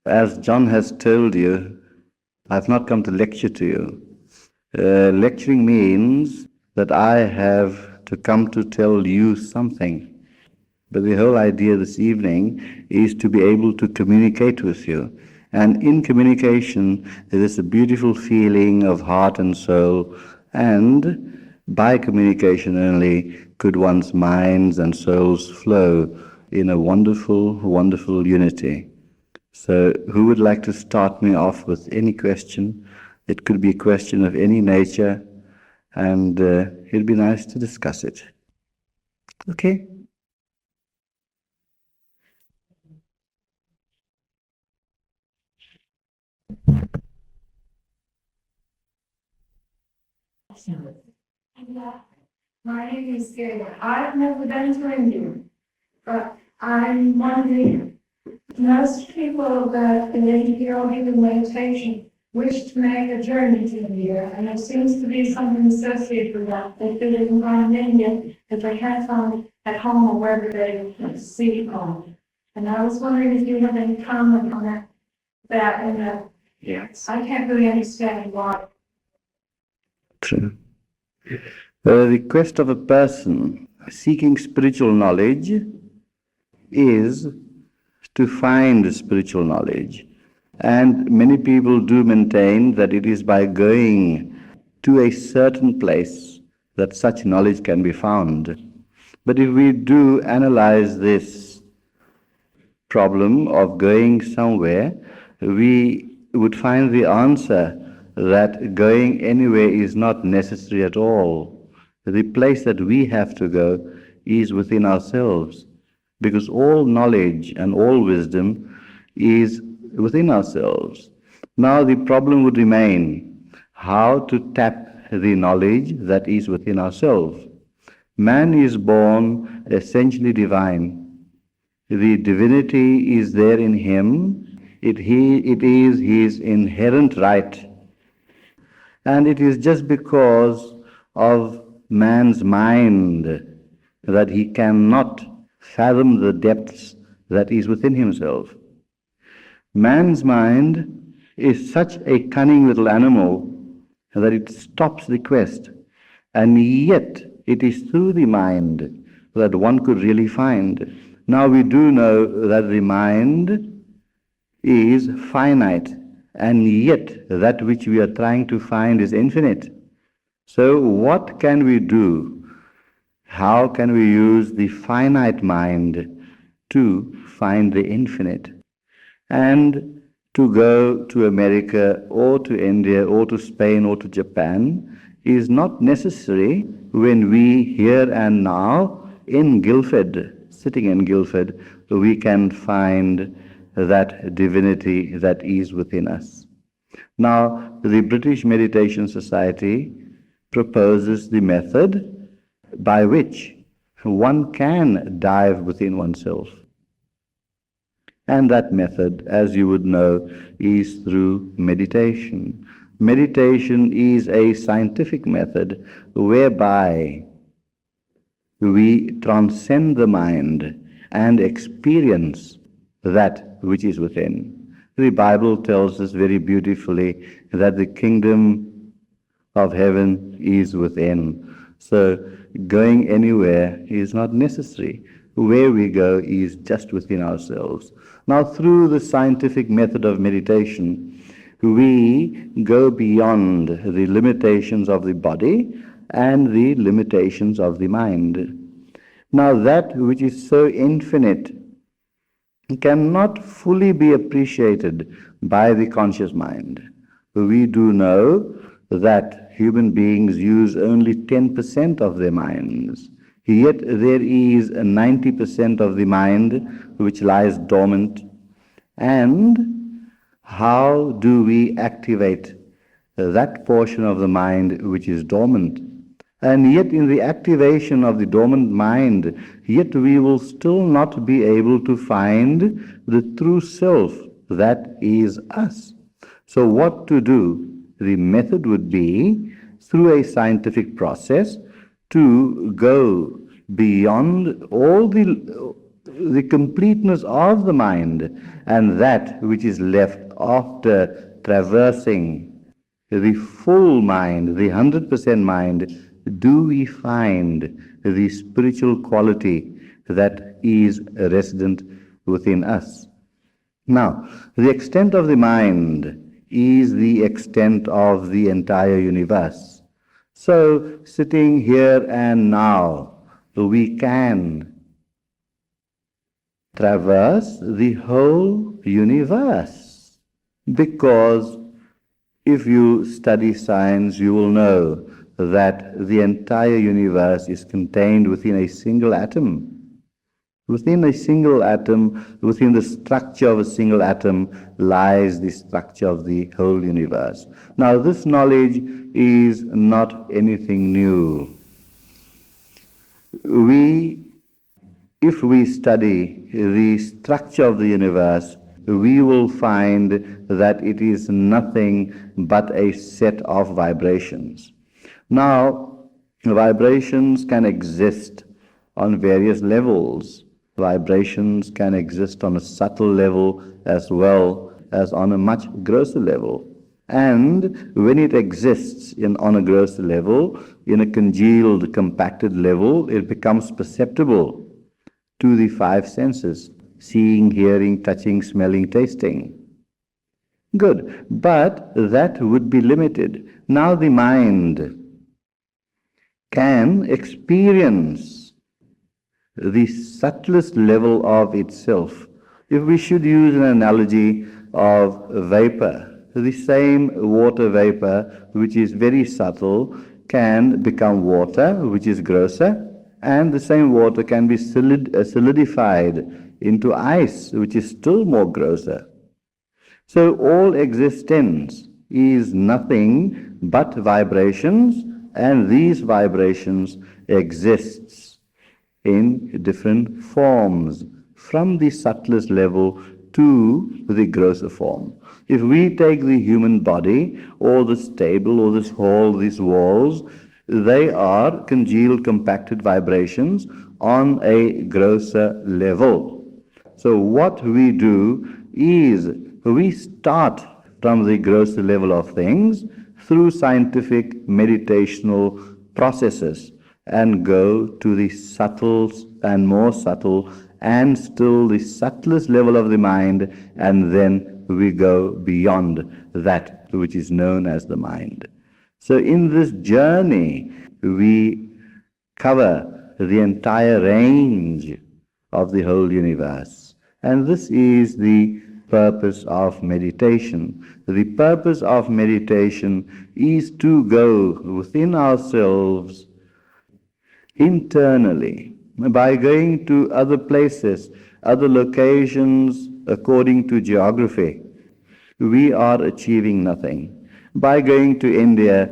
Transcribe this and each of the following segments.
As John has told you, I've not come to lecture to you. Lecturing means that I have to come to tell you something. But the whole idea this evening is to be able to communicate with you. And in communication, there is a beautiful feeling of heart and soul, and by communication only could one's minds and souls flow in a wonderful, wonderful unity. So who would like to start me off with any question? It could be a question of any nature, and it'd be nice to discuss it. Okay? My name is Gail. I've never been to India, but I'm wondering, most people that believe in meditation wish to make a journey to India, and there seems to be something associated with that. They feel they can find in India that they can't find at home or wherever they see home. And I was wondering if you have any comment on that and that. Yes. I can't really understand why. True. The quest of a person seeking spiritual knowledge is to find spiritual knowledge. And many people do maintain that it is by going to a certain place that such knowledge can be found. But if we do analyze this problem of going somewhere, we would find the answer that going anywhere is not necessary at all. The place that we have to go is within ourselves, because all knowledge and all wisdom is within ourselves. Now the problem would remain how to tap the knowledge that is within ourselves. Man is born essentially divine. The divinity is there in him. It is his inherent right. And it is just because of man's mind that he cannot fathom the depths that is within himself. Man's mind is such a cunning little animal that it stops the quest, and yet it is through the mind that one could really find. Now we do know that the mind is finite, and yet that which we are trying to find is infinite. So what can we do? How can we use the finite mind to find the infinite? And to go to America or to India or to Spain or to Japan is not necessary when we here and now in Guildford, sitting in Guildford, we can find that divinity that is within us. Now, the British Meditation Society proposes the method by which one can dive within oneself. And that method, as you would know, is through meditation. Meditation is a scientific method whereby we transcend the mind and experience that which is within. The Bible tells us very beautifully that the kingdom of heaven is within. So going anywhere is not necessary. Where we go is just within ourselves. Now, through the scientific method of meditation, we go beyond the limitations of the body and the limitations of the mind. Now, that which is so infinite cannot fully be appreciated by the conscious mind. We do know that human beings use only 10% of their minds. Yet there is 90% of the mind which lies dormant. And how do we activate that portion of the mind which is dormant? And yet in the activation of the dormant mind, yet we will still not be able to find the true self that is us. So what to do? The method would be, through a scientific process, to go beyond all the the completeness of the mind, and that which is left after traversing the full mind, the 100% mind, do we find the spiritual quality that is resident within us. Now, the extent of the mind is the extent of the entire universe. So, sitting here and now, we can traverse the whole universe. Because if you study science, you will know that the entire universe is contained within a single atom. Within a single atom, within the structure of a single atom, lies the structure of the whole universe. Now, this knowledge is not anything new. If we study the structure of the universe, we will find that it is nothing but a set of vibrations. Now, vibrations can exist on various levels. Vibrations can exist on a subtle level as well as on a much grosser level. And when it exists on a grosser level, in a congealed, compacted level, it becomes perceptible to the five senses: seeing, hearing, touching, smelling, tasting. Good. But that would be limited. Now the mind can experience the subtlest level of itself. If we should use an analogy of vapor, the same water vapor, which is very subtle, can become water, which is grosser, and the same water can be solidified into ice, which is still more grosser. So all existence is nothing but vibrations, and these vibrations exists in different forms, from the subtlest level to the grosser form. If we take the human body, or this table, or this hall, these walls, they are congealed, compacted vibrations on a grosser level. So what we do is we start from the grosser level of things through scientific meditational processes and go to the subtle and more subtle and still the subtlest level of the mind, and then we go beyond that which is known as the mind. So in this journey, we cover the entire range of the whole universe. And this is the purpose of meditation. The purpose of meditation is to go within ourselves internally. By going to other places, other locations according to geography, we are achieving nothing. By going to India,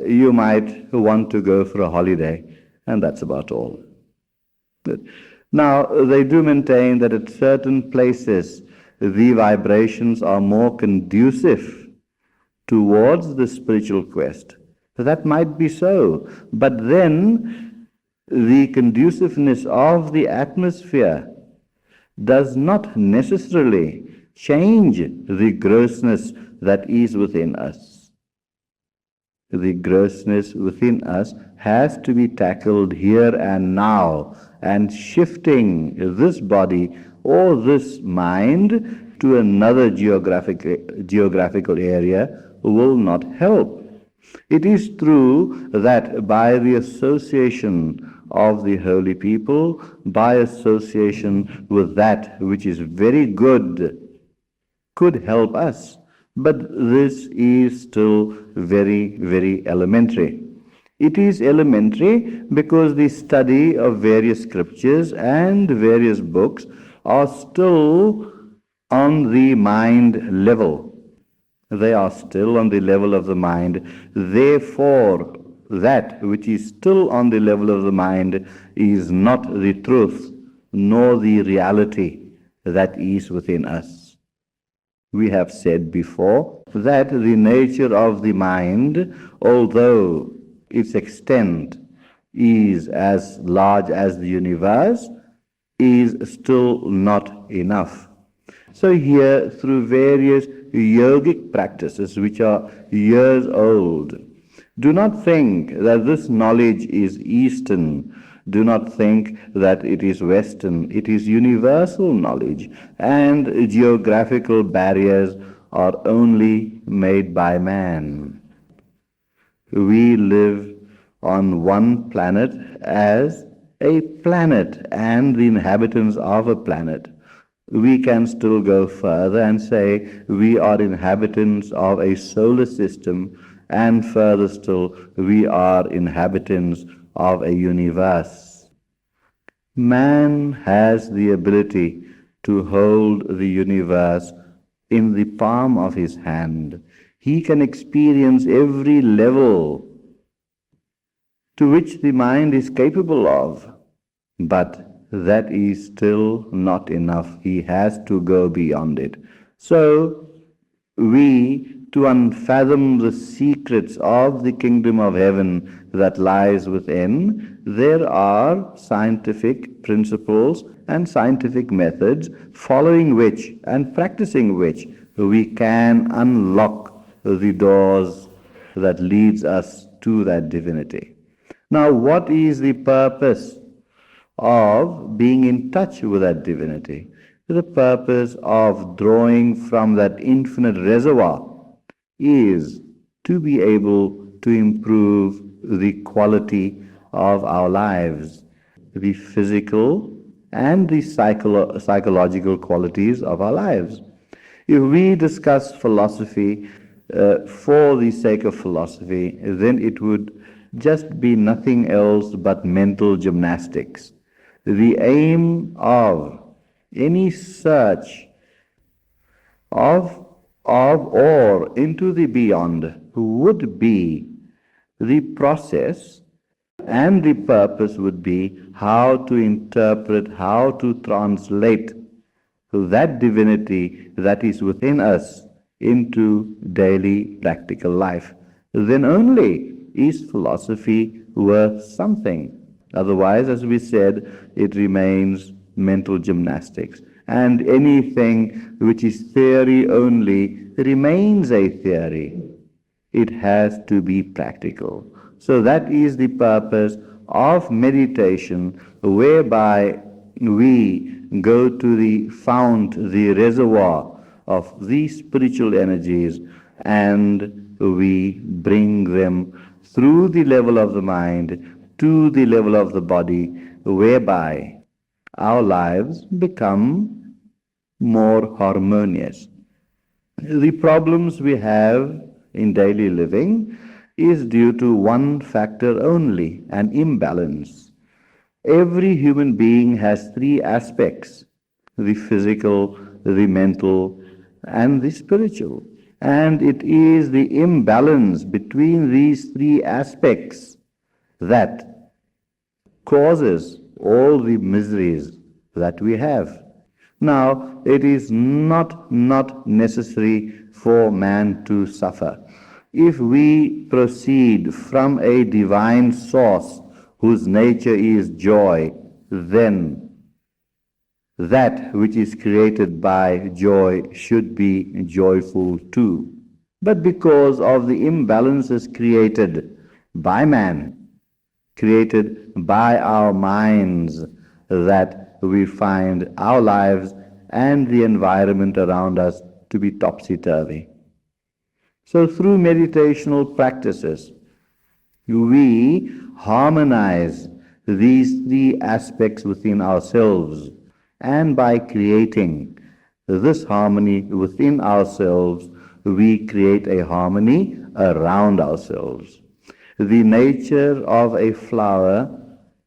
you might want to go for a holiday, and that's about all. Now, they do maintain that at certain places, the vibrations are more conducive towards the spiritual quest. That might be so, but then the conduciveness of the atmosphere does not necessarily change the grossness that is within us. The grossness within us has to be tackled here and now, and shifting this body or this mind to another geographical area will not help. It is true that by the association of the holy people, by association with that which is very good, could help us. But this is still very, very elementary. It is elementary because the study of various scriptures and various books are still on the mind level. They are still on the level of the mind. Therefore, that which is still on the level of the mind is not the truth, nor the reality that is within us. We have said before that the nature of the mind, although its extent is as large as the universe, is still not enough. So here, through various yogic practices which are years old, do not think that this knowledge is Eastern. Do not think that it is Western. It is universal knowledge, and geographical barriers are only made by man. We live on one planet as a planet and the inhabitants of a planet. We can still go further and say we are inhabitants of a solar system, and further still, we are inhabitants of a universe. Man has the ability to hold the universe in the palm of his hand. He can experience every level to which the mind is capable of. But that is still not enough. He has to go beyond it. So, to unfathom the secrets of the kingdom of heaven that lies within, there are scientific principles and scientific methods following which and practicing which we can unlock the doors that leads us to that divinity. Now, what is the purpose of being in touch with that divinity? The purpose of drawing from that infinite reservoir is to be able to improve the quality of our lives, the physical and the psychological qualities of our lives. If we discuss philosophy for the sake of philosophy, then it would just be nothing else but mental gymnastics. The aim of any search of or into the beyond would be the process, and the purpose would be how to interpret, how to translate that divinity that is within us into daily practical life. Then only is philosophy worth something. Otherwise, as we said, it remains mental gymnastics. And anything which is theory only remains a theory. It has to be practical. So that is the purpose of meditation, whereby we go to the fount, the reservoir of these spiritual energies, and we bring them through the level of the mind to the level of the body, whereby our lives become more harmonious. The problems we have in daily living is due to one factor only, an imbalance. Every human being has three aspects: the physical, the mental, and the spiritual. And it is the imbalance between these three aspects that causes all the miseries that we have. Now, it is not necessary for man to suffer. If we proceed from a divine source whose nature is joy, then that which is created by joy should be joyful too. But because of the imbalances created by man, created by our minds, that we find our lives and the environment around us to be topsy-turvy. So through meditational practices, we harmonize these three aspects within ourselves, and by creating this harmony within ourselves, we create a harmony around ourselves. The nature of a flower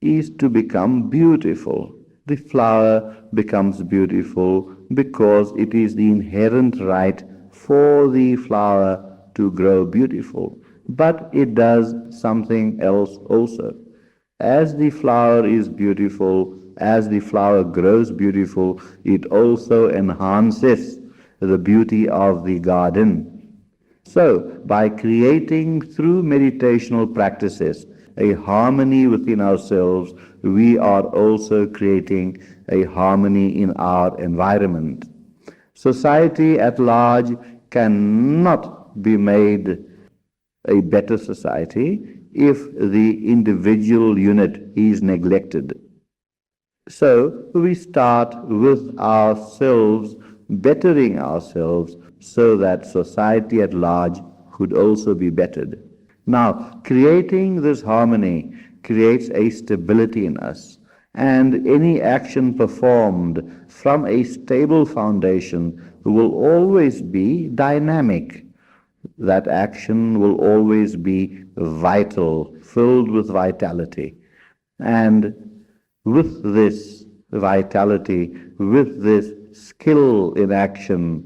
is to become beautiful. The flower becomes beautiful because it is the inherent right for the flower to grow beautiful. But it does something else also. As the flower is beautiful, as the flower grows beautiful, it also enhances the beauty of the garden. So, by creating through meditational practices a harmony within ourselves, we are also creating a harmony in our environment. Society at large cannot be made a better society if the individual unit is neglected. So we start with ourselves, bettering ourselves so that society at large could also be bettered. Now, creating this harmony creates a stability in us, and any action performed from a stable foundation will always be dynamic. That action will always be vital, filled with vitality. And with this vitality, with this skill in action,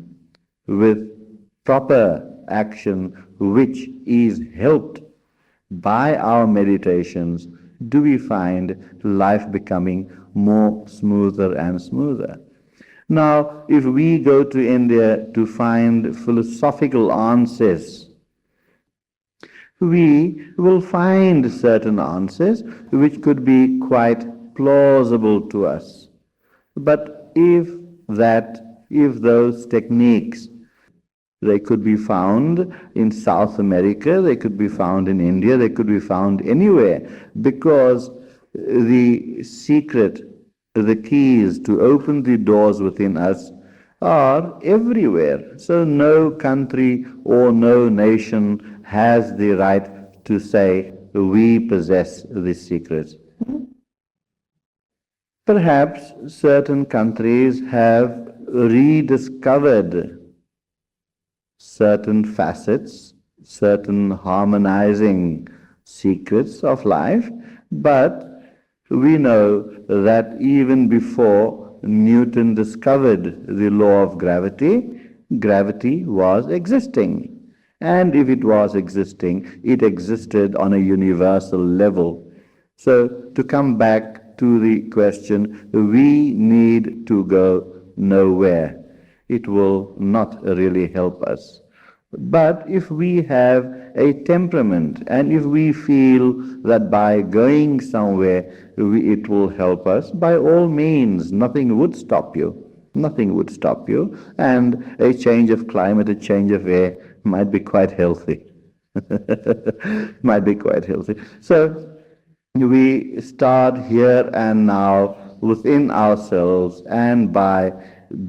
with proper action which is helped by our meditations, do we find life becoming more smoother and smoother. Now, if we go to India to find philosophical answers, we will find certain answers which could be quite plausible to us. But if those techniques, they could be found in South America, they could be found in India, they could be found anywhere, because the secret, the keys to open the doors within us are everywhere. So no country or no nation has the right to say, we possess this secret. Perhaps certain countries have rediscovered certain facets, certain harmonizing secrets of life, but we know that even before Newton discovered the law of gravity, gravity was existing. And if it was existing, it existed on a universal level. So to come back to the question, we need to go nowhere. It will not really help us. But if we have a temperament and if we feel that by going somewhere it will help us, by all means, nothing would stop you. Nothing would stop you. And a change of climate, a change of air might be quite healthy. Might be quite healthy. So we start here and now within ourselves, and by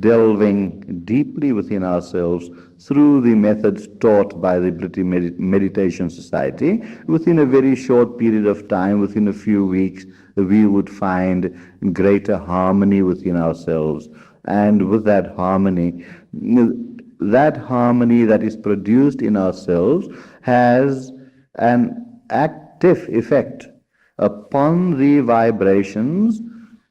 delving deeply within ourselves through the methods taught by the British Meditation Society, within a very short period of time, within a few weeks, we would find greater harmony within ourselves. And with that harmony that is produced in ourselves has an active effect upon the vibrations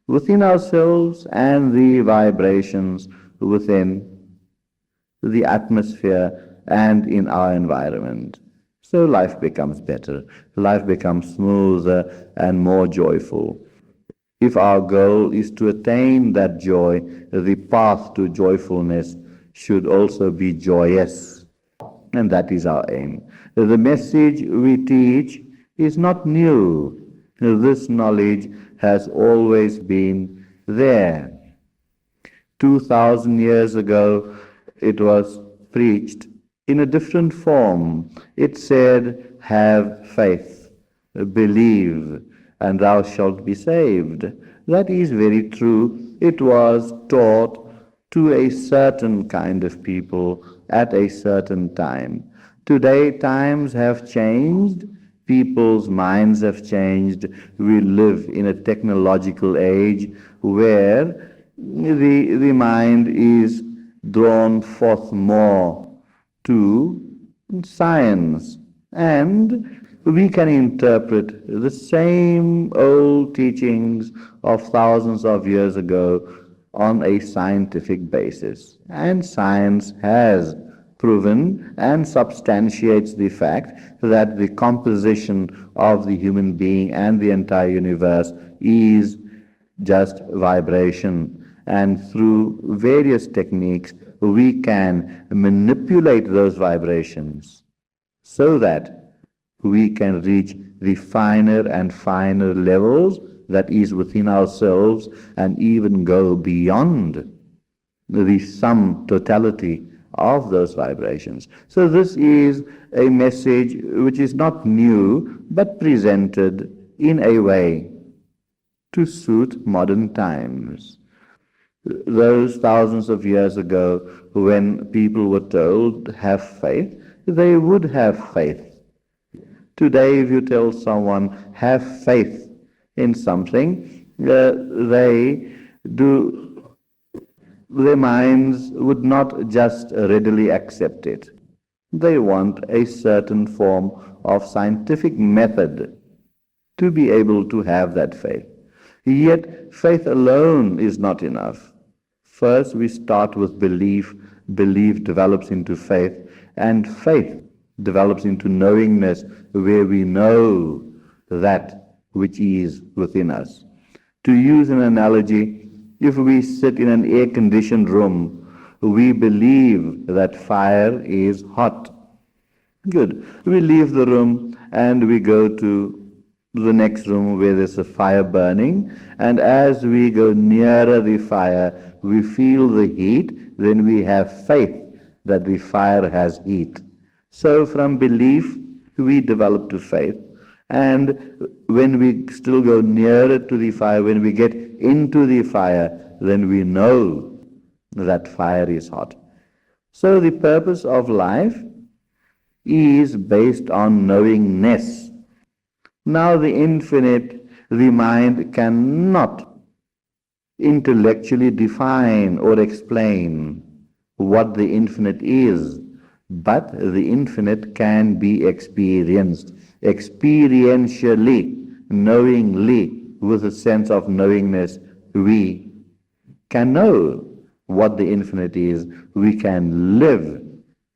within ourselves and the vibrations within the atmosphere and in our environment. So life becomes better, life becomes smoother and more joyful. If our goal is to attain that joy, the path to joyfulness should also be joyous. And that is our aim. The message we teach is not new. This knowledge has always been there. 2000 years ago, it was preached in a different form. It said, have faith, believe, and thou shalt be saved. That is very true. It was taught to a certain kind of people at a certain time. Today, times have changed. People's minds have changed. We live in a technological age where the mind is drawn forth more to science, and we can interpret the same old teachings of thousands of years ago on a scientific basis. And science has proven and substantiates the fact that the composition of the human being and the entire universe is just vibration. And through various techniques, we can manipulate those vibrations so that we can reach the finer and finer levels that is within ourselves and even go beyond the sum totality of those vibrations. So this is a message which is not new but presented in a way to suit modern times. Those thousands of years ago, when people were told, have faith, they would have faith. Today, if you tell someone, have faith in something, they do, their minds would not just readily accept it. They want a certain form of scientific method to be able to have that faith. Yet, faith alone is not enough. First, we start with belief. Belief develops into faith, and faith develops into knowingness, where we know that which is within us. To use an analogy, if we sit in an air-conditioned room, we believe that fire is hot. Good. We leave the room and we go to the next room where there's a fire burning, and as we go nearer the fire, we feel the heat, then we have faith that the fire has heat. So from belief, we develop to faith, and when we still go nearer to the fire, when we get into the fire, then we know that fire is hot. So the purpose of life is based on knowingness. Now the infinite, the mind cannot intellectually define or explain what the infinite is, but the infinite can be experienced experientially, knowingly, with a sense of knowingness. We can know what the infinite is. We can live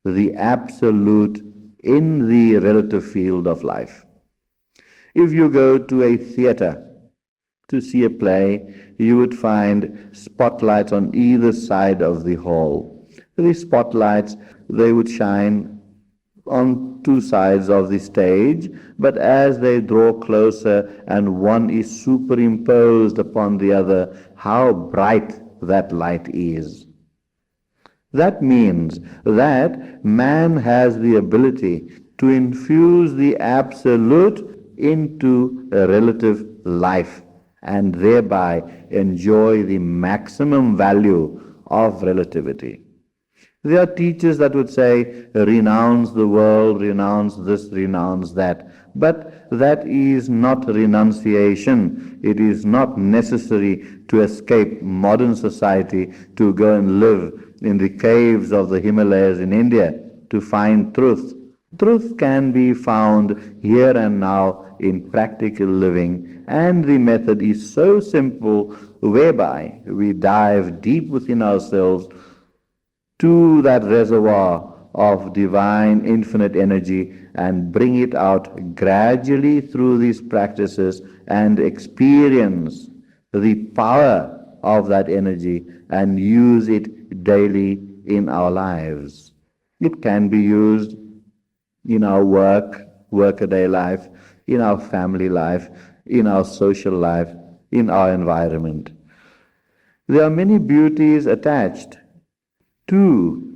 the absolute in the relative field of life. If you go to a theater to see a play, you would find spotlights on either side of the hall. These spotlights, they would shine on two sides of the stage, but as they draw closer and one is superimposed upon the other, how bright that light is. That means that man has the ability to infuse the absolute into a relative life and thereby enjoy the maximum value of relativity. There are teachers that would say, renounce the world, renounce this, renounce that. But that is not renunciation. It is not necessary to escape modern society to go and live in the caves of the Himalayas in India to find truth. Truth can be found here and now in practical living, and the method is so simple, whereby we dive deep within ourselves to that reservoir of divine infinite energy and bring it out gradually through these practices and experience the power of that energy and use it daily in our lives. It can be used in our workaday life, in our family life, in our social life, in our environment. There are many beauties attached to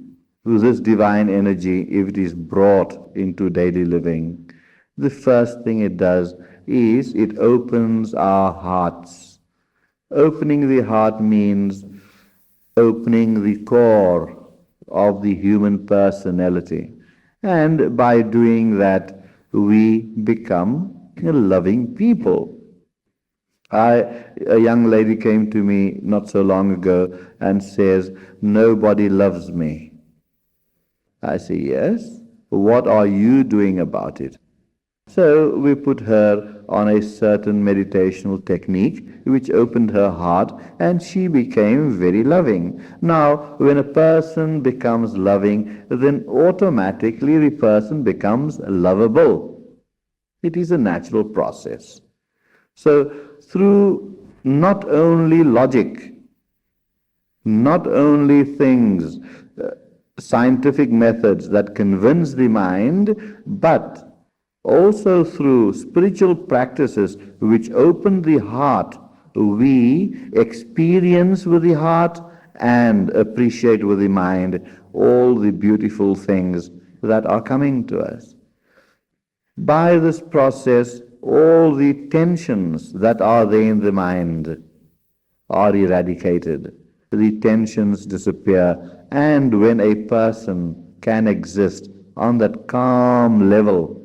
this divine energy if it is brought into daily living. The first thing it does is it opens our hearts. Opening the heart means opening the core of the human personality. And by doing that, we become a loving people. A young lady came to me not so long ago and says, nobody loves me. I say, yes, what are you doing about it? So we put her on a certain meditational technique which opened her heart, and she became very loving. Now, when a person becomes loving, then automatically the person becomes lovable. It is a natural process. So through not only logic, not only things, scientific methods that convince the mind, but Also through spiritual practices which open the heart, we experience with the heart and appreciate with the mind all the beautiful things that are coming to us. By this process, all the tensions that are there in the mind are eradicated. The tensions disappear, and when a person can exist on that calm level,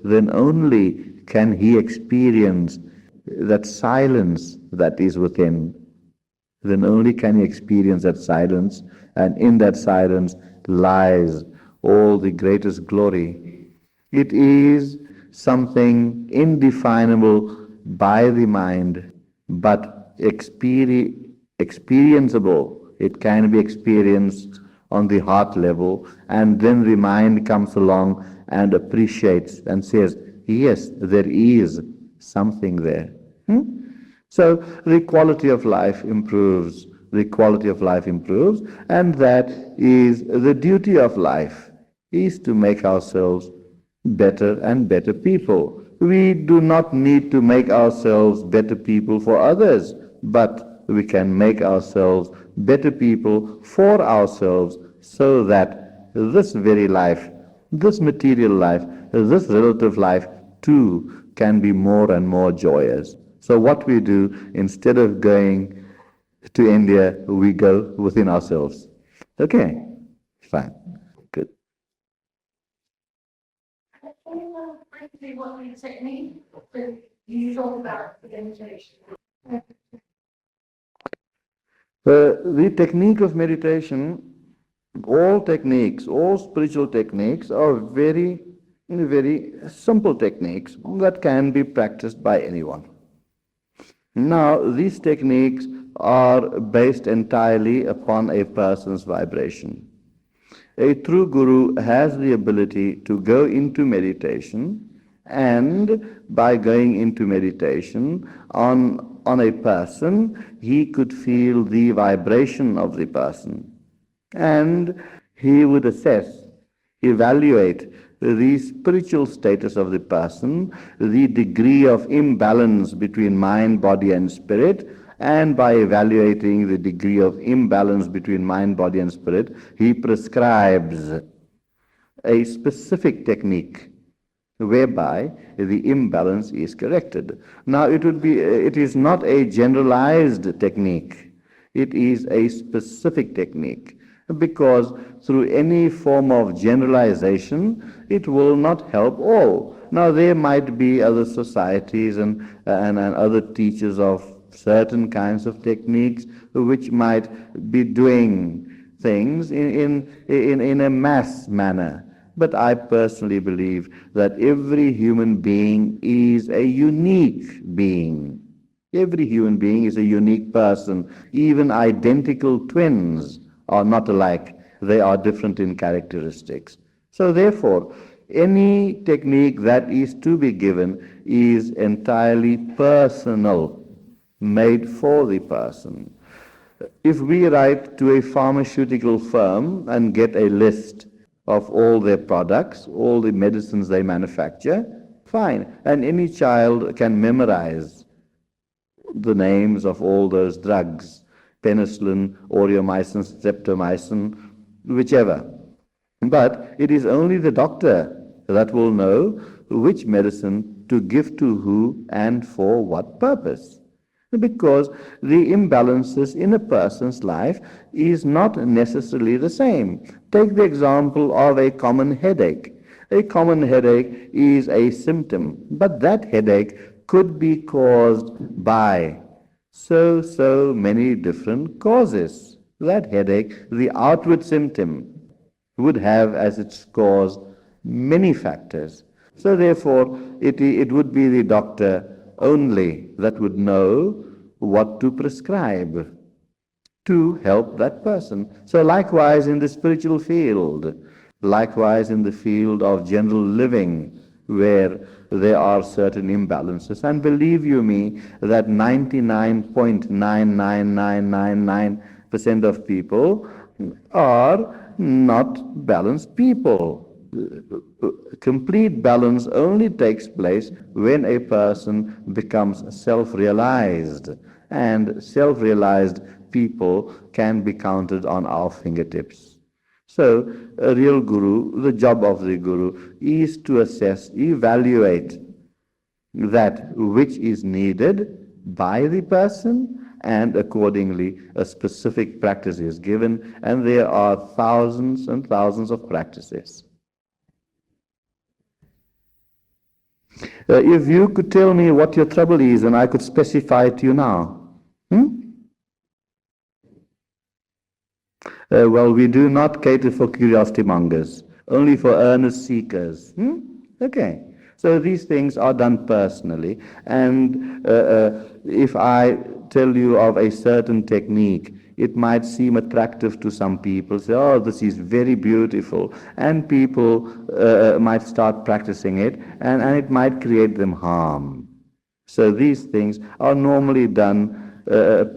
then only can he experience that silence that is within. Then only can he experience that silence, and in that silence lies all the greatest glory. It is something indefinable by the mind, but experienceable. It can be experienced on the heart level, and then the mind comes along and appreciates and says, yes, there is something there. So the quality of life improves. The quality of life improves, and that is the duty of life, is to make ourselves better and better people. We do not need to make ourselves better people for others, but we can make ourselves better people for ourselves so that this very life, this material life, this relative life too can be more and more joyous. So what we do, instead of going to India, we go within ourselves. Okay, fine, good. Briefly, what the technique that you talk about for meditation? The technique of meditation, all techniques, all spiritual techniques are very, very simple techniques that can be practiced by anyone. Now, these techniques are based entirely upon a person's vibration. A true guru has the ability to go into meditation, and by going into meditation on a person, he could feel the vibration of the person. And he would assess, evaluate the spiritual status of the person, the degree of imbalance between mind, body, and spirit, and by evaluating the degree of imbalance between mind, body, and spirit, he prescribes a specific technique whereby the imbalance is corrected. Now, it is not a generalized technique. It is a specific technique, because through any form of generalization, it will not help all. Now, there might be other societies and other teachers of certain kinds of techniques which might be doing things in a mass manner. But I personally believe that every human being is a unique being. Every human being is a unique person. Even identical twins are not alike. They are different in characteristics. So therefore, any technique that is to be given is entirely personal, made for the person. If we write to a pharmaceutical firm and get a list of all their products, all the medicines they manufacture, fine. And any child can memorize the names of all those drugs, penicillin, aureomycin, streptomycin, whichever. But it is only the doctor that will know which medicine to give to who and for what purpose. Because the imbalances in a person's life is not necessarily the same. Take the example of a common headache. A common headache is a symptom, but that headache could be caused by so many different causes. That headache, the outward symptom, would have as its cause many factors. So therefore, it would be the doctor only that would know what to prescribe to help that person. So likewise in the spiritual field, likewise in the field of general living, where there are certain imbalances. And believe you me, that 99.99999% of people are not balanced people. Complete balance only takes place when a person becomes self-realized, and self-realized people can be counted on our fingertips. So, a real guru, the job of the guru is to assess, evaluate that which is needed by the person, and accordingly a specific practice is given, and there are thousands and thousands of practices. If you could tell me what your trouble is and I could specify it to you now. Well, we do not cater for curiosity mongers, only for earnest seekers. Okay. So these things are done personally, and if I tell you of a certain technique, it might seem attractive to some people, say, oh, this is very beautiful, and people might start practicing it, and it might create them harm. So these things are normally done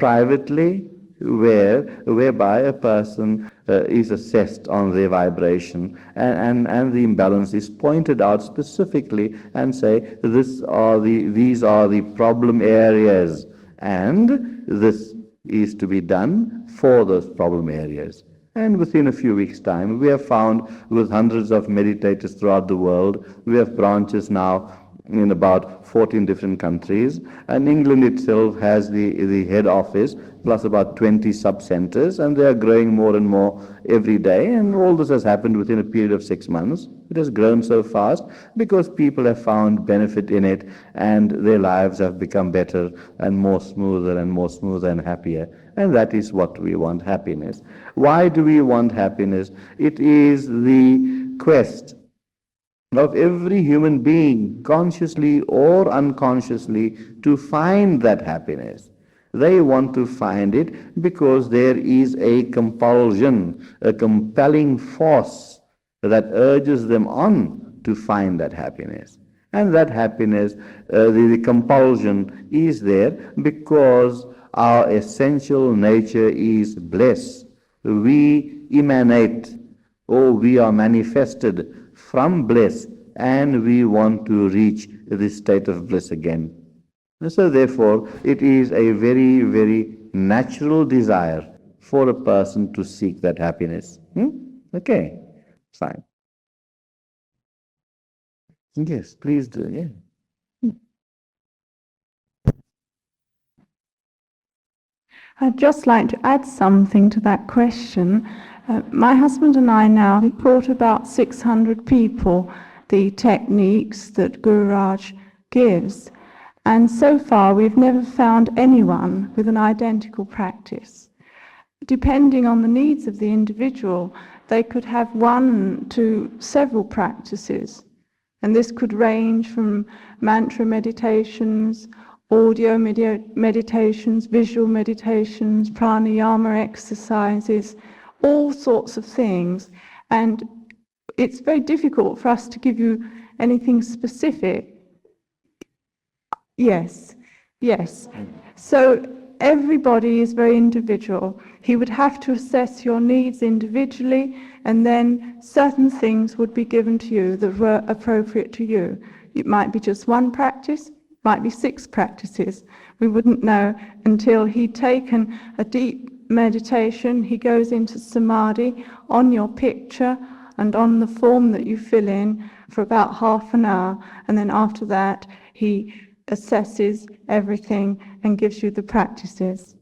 privately, whereby a person is assessed on their vibration, and the imbalance is pointed out specifically, and say these are the problem areas, and this is to be done for those problem areas. And within a few weeks' time, we have found, with hundreds of meditators throughout the world, we have branches now in about 14 different countries, and England itself has the head office plus about 20 sub-centers, and they are growing more and more every day, and all this has happened within a period of 6 months. It has grown so fast because people have found benefit in it, and their lives have become better and more smoother and happier, and that is what we want, happiness. Why do we want happiness? It is the quest of every human being, consciously or unconsciously, to find that happiness. They want to find it because there is a compulsion, a compelling force that urges them on to find that happiness. And that happiness, the compulsion is there because our essential nature is bliss. We emanate, or we are manifested from bliss, and we want to reach this state of bliss again. And so therefore, it is a very, very natural desire for a person to seek that happiness. Okay, fine. Yes, please do, yeah. I'd just like to add something to that question. My husband and I now have taught about 600 people the techniques that Gururaj gives, and so far we've never found anyone with an identical practice. Depending on the needs of the individual, they could have one to several practices, and this could range from mantra meditations, audio meditations, visual meditations, pranayama exercises, all sorts of things. And it's very difficult for us to give you anything specific. Yes. So everybody is very individual. He would have to assess your needs individually, and then certain things would be given to you that were appropriate to you. It might be just one practice, might be 6 practices. We wouldn't know until he'd taken a deep meditation. He goes into samadhi on your picture and on the form that you fill in for about half an hour, and then after that he assesses everything and gives you the practices.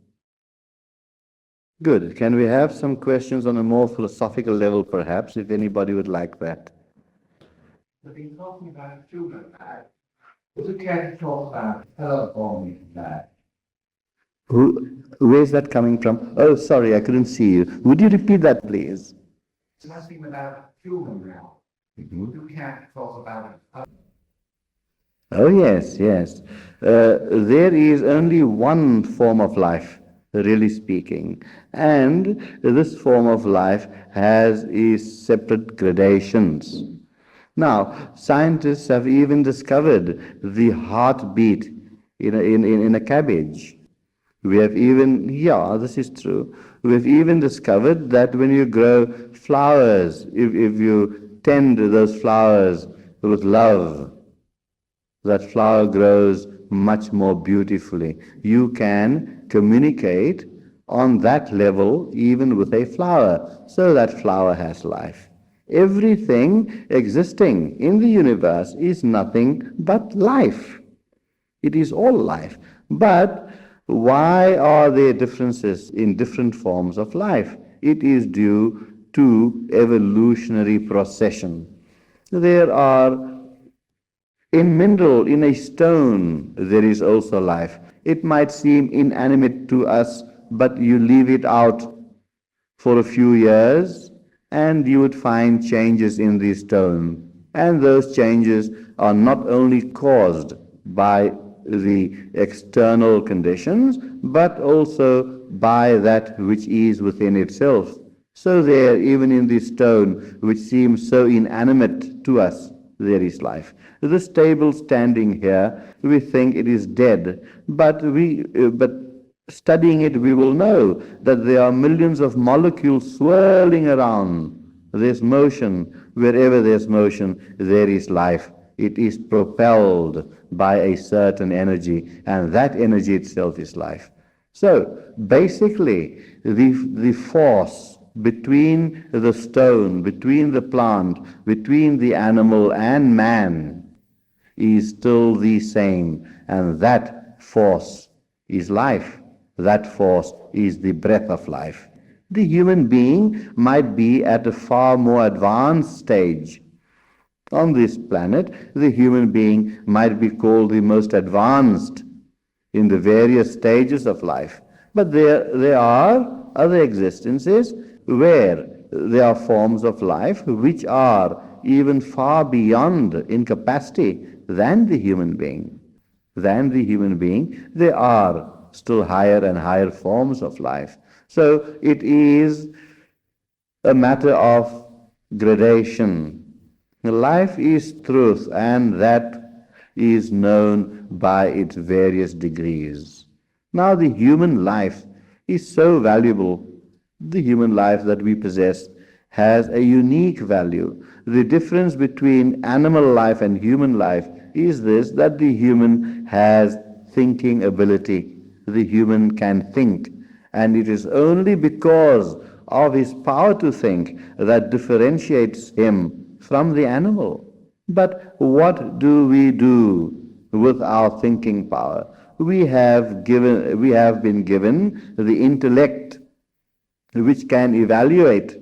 Good. Can we have some questions on a more philosophical level, perhaps, if anybody would like that? We've been talking about human life. Would you care to talk about telephone life? Where's that coming from? Oh, sorry, I couldn't see you. Would you repeat that, please? It's asking about human life. Would you care to talk about it? Oh, yes. There is only one form of life, really speaking, and this form of life has its separate gradations. Now, scientists have even discovered the heartbeat in a cabbage. We have even, this is true, we have even discovered that when you grow flowers, if you tend those flowers with love, that flower grows much more beautifully. You can communicate on that level even with a flower, so that flower has life. Everything existing in the universe is nothing but life. It is all life. But why are there differences in different forms of life? It is due to evolutionary procession. There are in mineral, in a stone, there is also life. It might seem inanimate to us, but you leave it out for a few years and you would find changes in the stone. And those changes are not only caused by the external conditions, but also by that which is within itself. So there, even in the stone, which seems so inanimate to us, there is life. This table standing here, we think it is dead, but studying it, we will know that there are millions of molecules swirling around. There's motion. Wherever there's motion, there is life. It is propelled by a certain energy, and that energy itself is life. So, basically, the force between the stone, between the plant, between the animal and man is still the same, and that force is life. That force is the breath of life. The human being might be at a far more advanced stage. On this planet, the human being might be called the most advanced in the various stages of life. But there are other existences where there are forms of life which are even far beyond in capacity than the human being. There are still higher and higher forms of life. So it is a matter of gradation. Life is truth, and that is known by its various degrees. Now the human life is so valuable. The human life that we possess has a unique value. The difference between animal life and human life is this, that the human has thinking ability. The human can think. And it is only because of his power to think that differentiates him from the animal. But what do we do with our thinking power? We have been given the intellect which can evaluate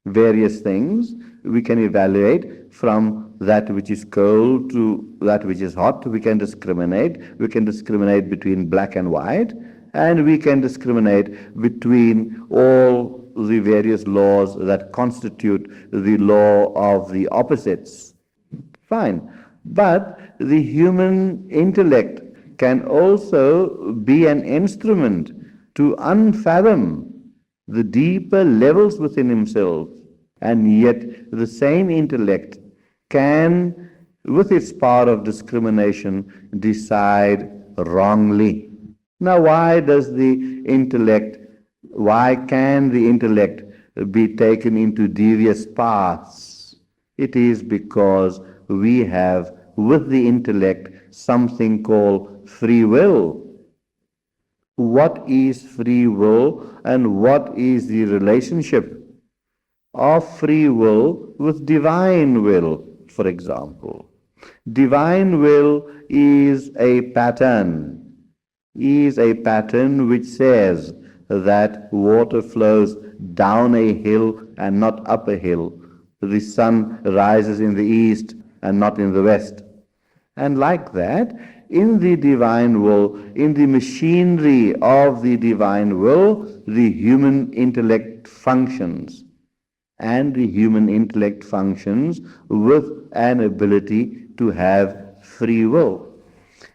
various things. We can evaluate from that which is cold to that which is hot. We can discriminate. We can discriminate between black and white, and we can discriminate between all the various laws that constitute the law of the opposites. Fine. But the human intellect can also be an instrument to unfathom the deeper levels within himself, and yet the same intellect can, with its power of discrimination, decide wrongly. Now, why can the intellect be taken into devious paths? It is because we have with the intellect something called free will. What is free will, and what is the relationship of free will with divine will, for example? Divine will is a pattern which says that water flows down a hill and not up a hill. The sun rises in the east and not in the west. And like that, in the divine will, in the machinery of the divine will, the human intellect functions. And the human intellect functions with an ability to have free will.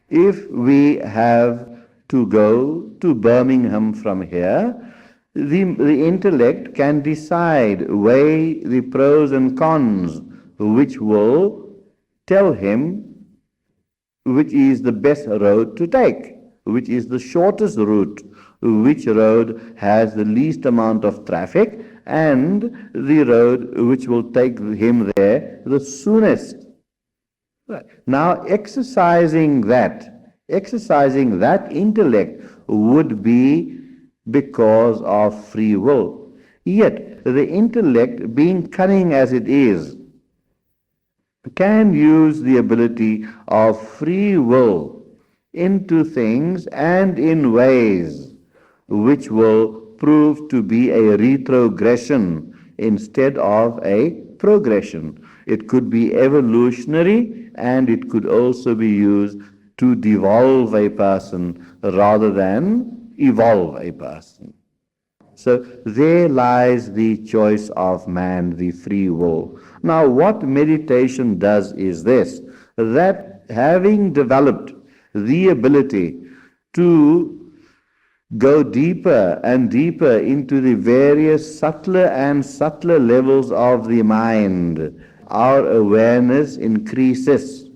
If we have to go to Birmingham from here, the intellect can decide, weigh the pros and cons, which will tell him which is the best road to take, which is the shortest route, which road has the least amount of traffic and the road which will take him there the soonest. Right. Now, exercising that intellect would be because of free will. Yet, the intellect, being cunning as it is, can use the ability of free will into things and in ways which will prove to be a retrogression instead of a progression. It could be evolutionary, and it could also be used to devolve a person rather than evolve a person. So there lies the choice of man, the free will. Now what meditation does is this, that having developed the ability to go deeper and deeper into the various subtler and subtler levels of the mind, our awareness increases.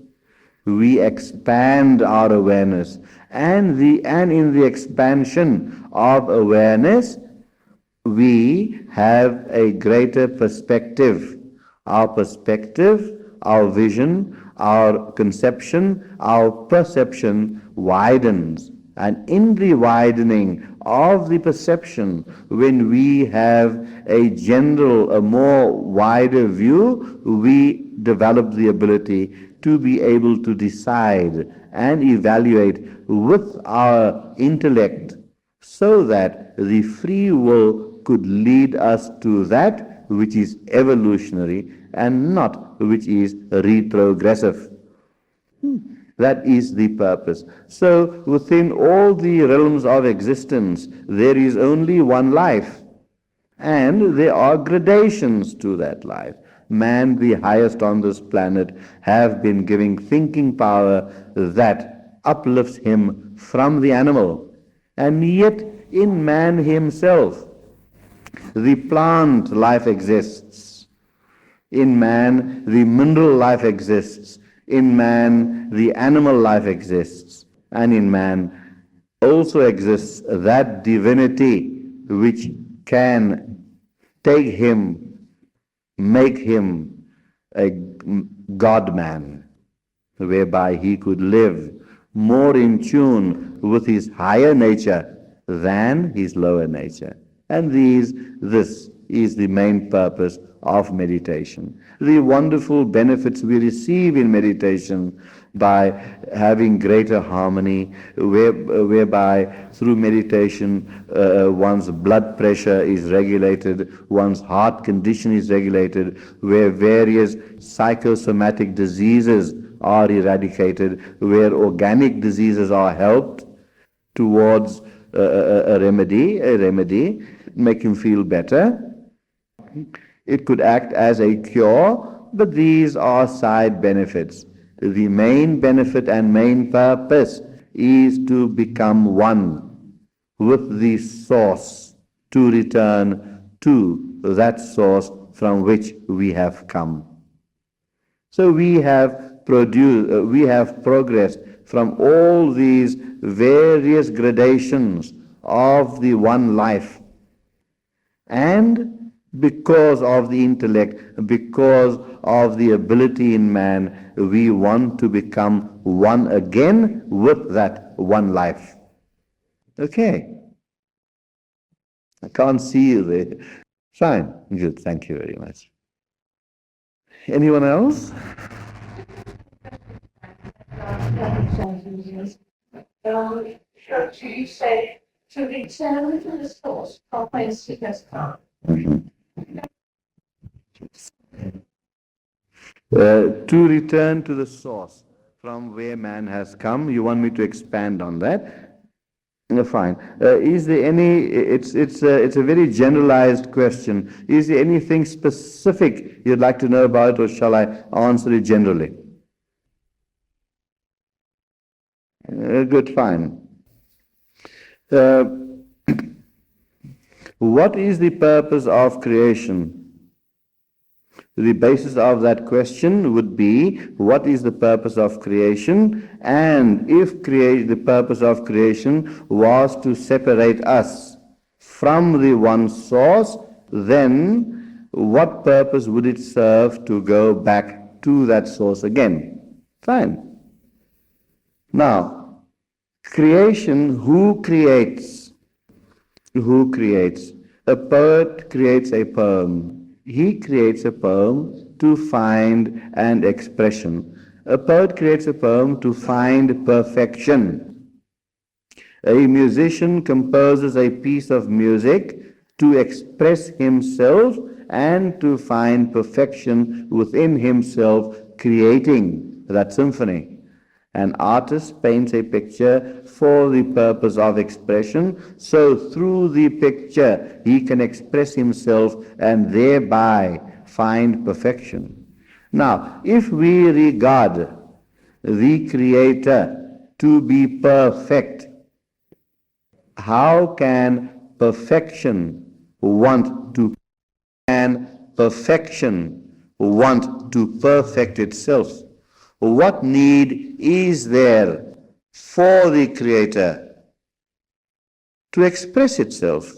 We expand our awareness, and in the expansion of awareness, we have a greater perspective. Our perspective, our vision, our conception, our perception widens. And in the widening of the perception, when we have a more wider view, we develop the ability to be able to decide and evaluate with our intellect, so that the free will could lead us to that which is evolutionary and not which is retrogressive. That is the purpose. So within all the realms of existence, there is only one life, and there are gradations to that life. Man, the highest on this planet, have been giving thinking power that uplifts him from the animal. And yet in man himself, the plant life exists. In man, the mineral life exists. In man, the animal life exists. And in man also exists that divinity which can take him, make him a God-man, whereby he could live more in tune with his higher nature than his lower nature. And this is the main purpose of meditation. The wonderful benefits we receive in meditation by having greater harmony, whereby through meditation one's blood pressure is regulated, one's heart condition is regulated, where various psychosomatic diseases are eradicated, where organic diseases are helped towards a remedy, make him feel better. It could act as a cure, but these are side benefits. The main benefit and main purpose is to become one with the source, to return to that source from which we have come. So we have progressed from all these various gradations of the one life. And because of the intellect, because of the ability in man, we want to become one again with that one life. Okay. I can't see you there. Fine. Good. Thank you very much. Anyone else? So you say to return to the source of whence it has come. To return to the source from where man has come. You want me to expand on that? No, fine. Is there any? It's a very generalized question. Is there anything specific you'd like to know about, or shall I answer it generally? Good, fine. What is the purpose of creation? The basis of that question would be, what is the purpose of creation? And if the purpose of creation was to separate us from the one source, then what purpose would it serve to go back to that source again? Fine. Now, creation, who creates? Who creates? A poet creates a poem. He creates a poem to find an expression. A poet creates a poem to find perfection. A musician composes a piece of music to express himself and to find perfection within himself, creating that symphony. An artist paints a picture for the purpose of expression, so through the picture he can express himself and thereby find perfection. Now, if we regard the Creator to be perfect, how can perfection want to perfect itself? What need is there for the Creator to express itself?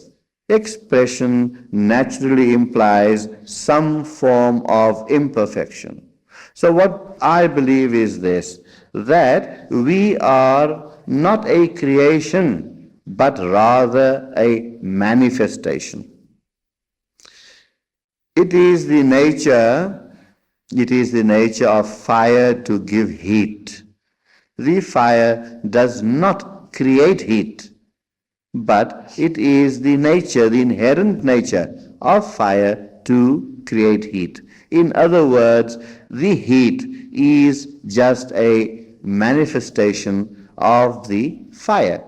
Expression naturally implies some form of imperfection. So what I believe is this, that we are not a creation, but rather a manifestation. It is the nature of fire to give heat. The fire does not create heat, but it is the inherent nature of fire to create heat. In other words, the heat is just a manifestation of the fire.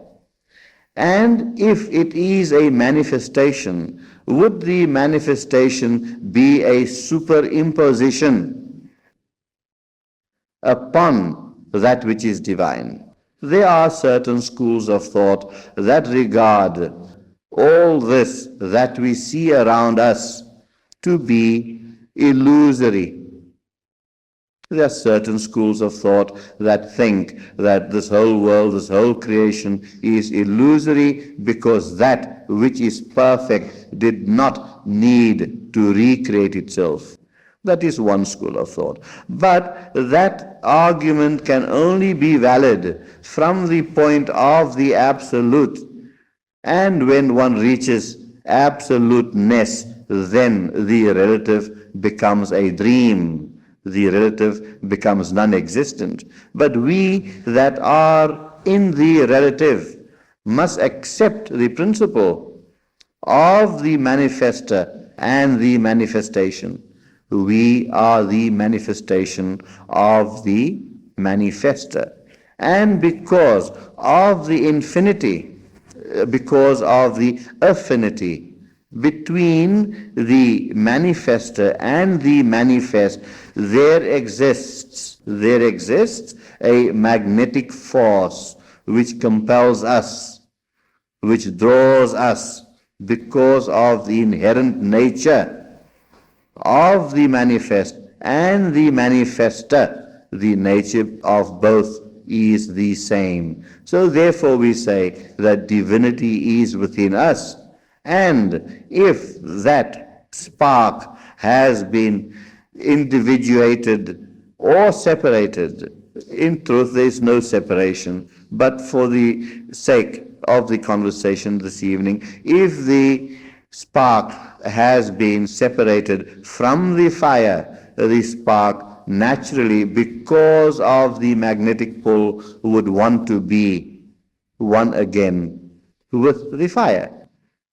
And if it is a manifestation, would the manifestation be a superimposition upon that which is divine? There are certain schools of thought that regard all this that we see around us to be illusory. There are certain schools of thought that think that this whole world, this whole creation is illusory because that which is perfect did not need to recreate itself. That is one school of thought. But that argument can only be valid from the point of the absolute. And when one reaches absoluteness, then the relative becomes a dream. The relative becomes non-existent. But we that are in the relative must accept the principle of the manifester and the manifestation. We are the manifestation of the manifester. And because of the infinity, because of the affinity between the manifester and the manifest, there exists a magnetic force which compels us, which draws us, because of the inherent nature of the manifest and the manifester. The nature of both is the same. So therefore we say that divinity is within us. And if that spark has been individuated or separated, in truth there is no separation, but for the sake of the conversation this evening, if the spark has been separated from the fire, the spark naturally, because of the magnetic pull, would want to be one again with the fire.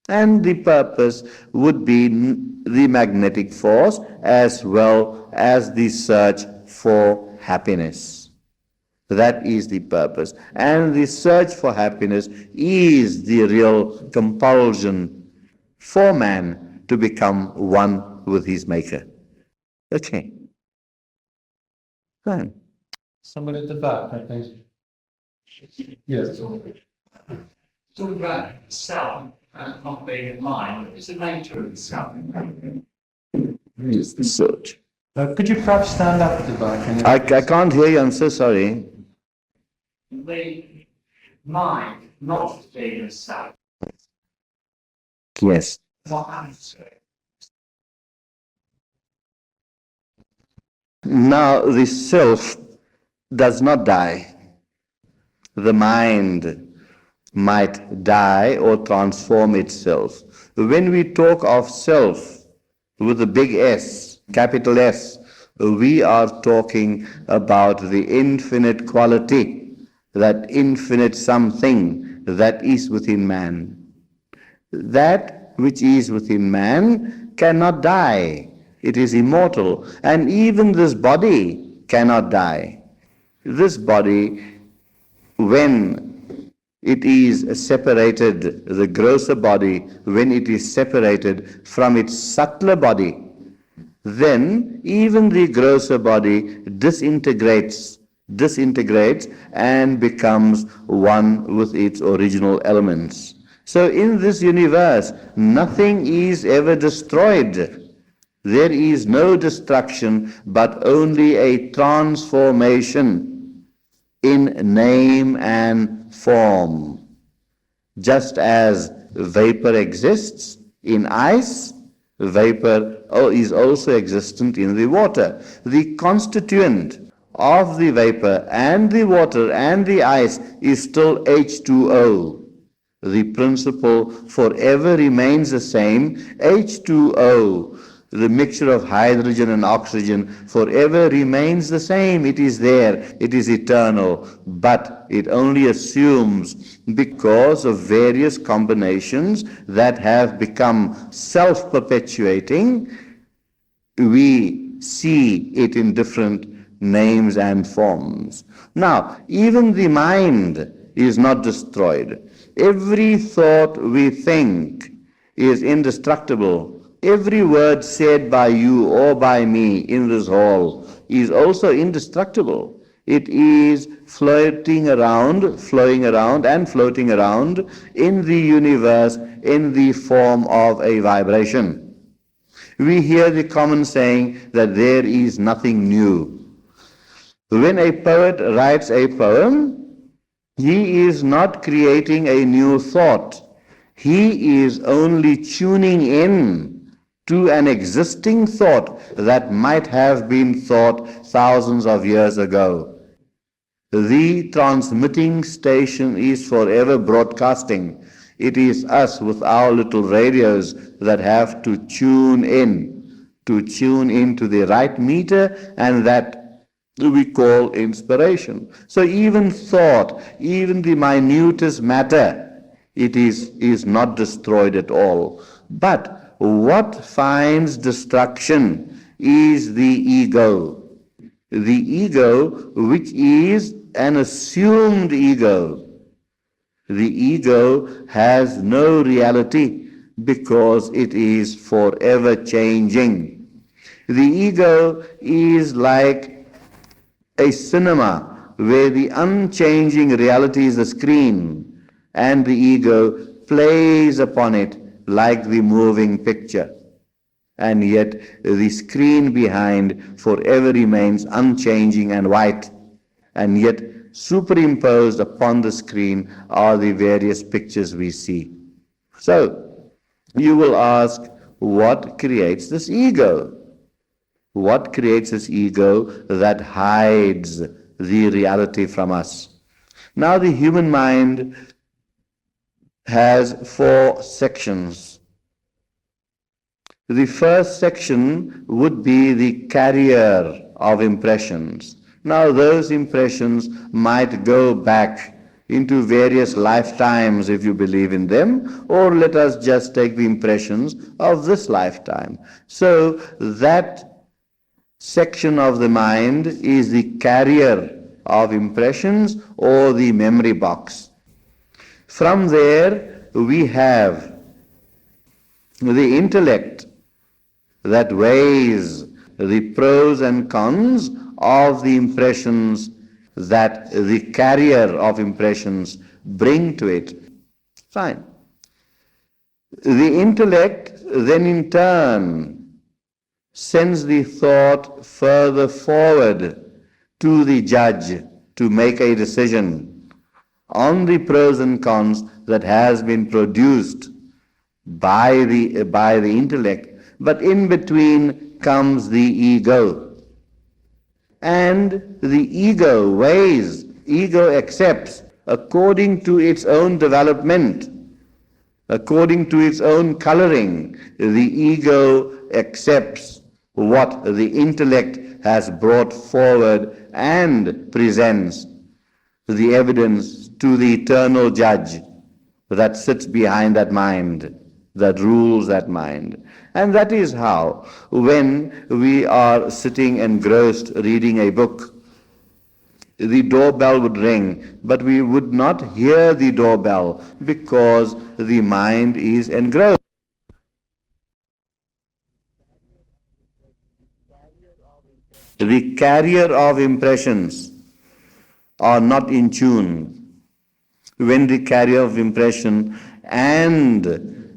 And the purpose would be the magnetic force as well as the search for happiness. That is the purpose. And the search for happiness is the real compulsion for man to become one with his maker. Okay. Go on. Somebody at the back, I think. Yes. Talk about self and not being in mind. What is the nature of the self? Is the search. Could you perhaps stand up at the back? I can't hear you, I'm so sorry. The mind not being a self. Yes. What happens to it? Now, the self does not die. The mind might die or transform itself. When we talk of self with a big S, capital S, we are talking about the infinite quality, that infinite something that is within man. That which is within man cannot die. It is immortal. And even this body cannot die. This body, when it is separated, the grosser body, when it is separated from its subtler body, then even the grosser body disintegrates and becomes one with its original elements. So in this universe, nothing is ever destroyed. There is no destruction, but only a transformation in name and form. Just as vapor exists in ice, vapor is also existent in the water. The constituent of the vapor and the water and the ice is still H2O. The principle forever remains the same. H2O, the mixture of hydrogen and oxygen, forever remains the same. It is there, it is eternal, but it only assumes, because of various combinations that have become self-perpetuating, we see it in different names and forms. Now, even the mind is not destroyed. Every thought we think is indestructible. Every word said by you or by me in this hall is also indestructible. It is flowing around and floating around in the universe in the form of a vibration. We hear the common saying that there is nothing new. When a poet writes a poem, he is not creating a new thought. He is only tuning in to an existing thought that might have been thought thousands of years ago. The transmitting station is forever broadcasting. It is us with our little radios that have to tune into the right meter, and that we call inspiration. So even thought, even the minutest matter, it is not destroyed at all. But what finds destruction is the ego. The ego, which is an assumed ego. The ego has no reality because it is forever changing. The ego is like a cinema where the unchanging reality is the screen and the ego plays upon it like the moving picture. And yet the screen behind forever remains unchanging and white. And yet superimposed upon the screen are the various pictures we see. So you will ask, what creates this ego? What creates this ego that hides the reality from us? Now the human mind has 4 sections. The first section would be the carrier of impressions. Now those impressions might go back into various lifetimes if you believe in them, or let us just take the impressions of this lifetime. So that section of the mind is the carrier of impressions or the memory box. From there we have the intellect that weighs the pros and cons of the impressions that the carrier of impressions bring to it. Fine. The intellect then in turn sends the thought further forward to the judge to make a decision on the pros and cons that has been produced by the intellect. But in between comes the ego. And the ego accepts according to its own development, according to its own coloring. The ego accepts what the intellect has brought forward and presents the evidence to the eternal judge that sits behind that mind, that rules that mind. And that is how, when we are sitting engrossed reading a book, the doorbell would ring, but we would not hear the doorbell because the mind is engrossed. The carrier of impressions are not in tune. When the carrier of impression and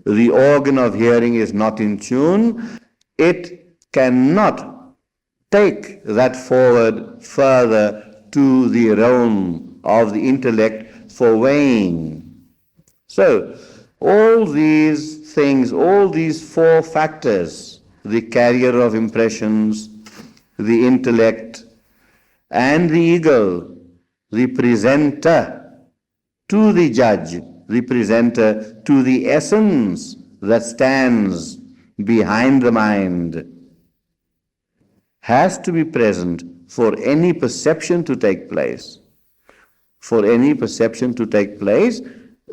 the organ of hearing is not in tune, it cannot take that forward further to the realm of the intellect for weighing. So, all these things, all these four factors, the carrier of impressions, the intellect, and the ego, the presenter to the judge, the presenter to the essence that stands behind the mind, has to be present for any perception to take place. For any perception to take place,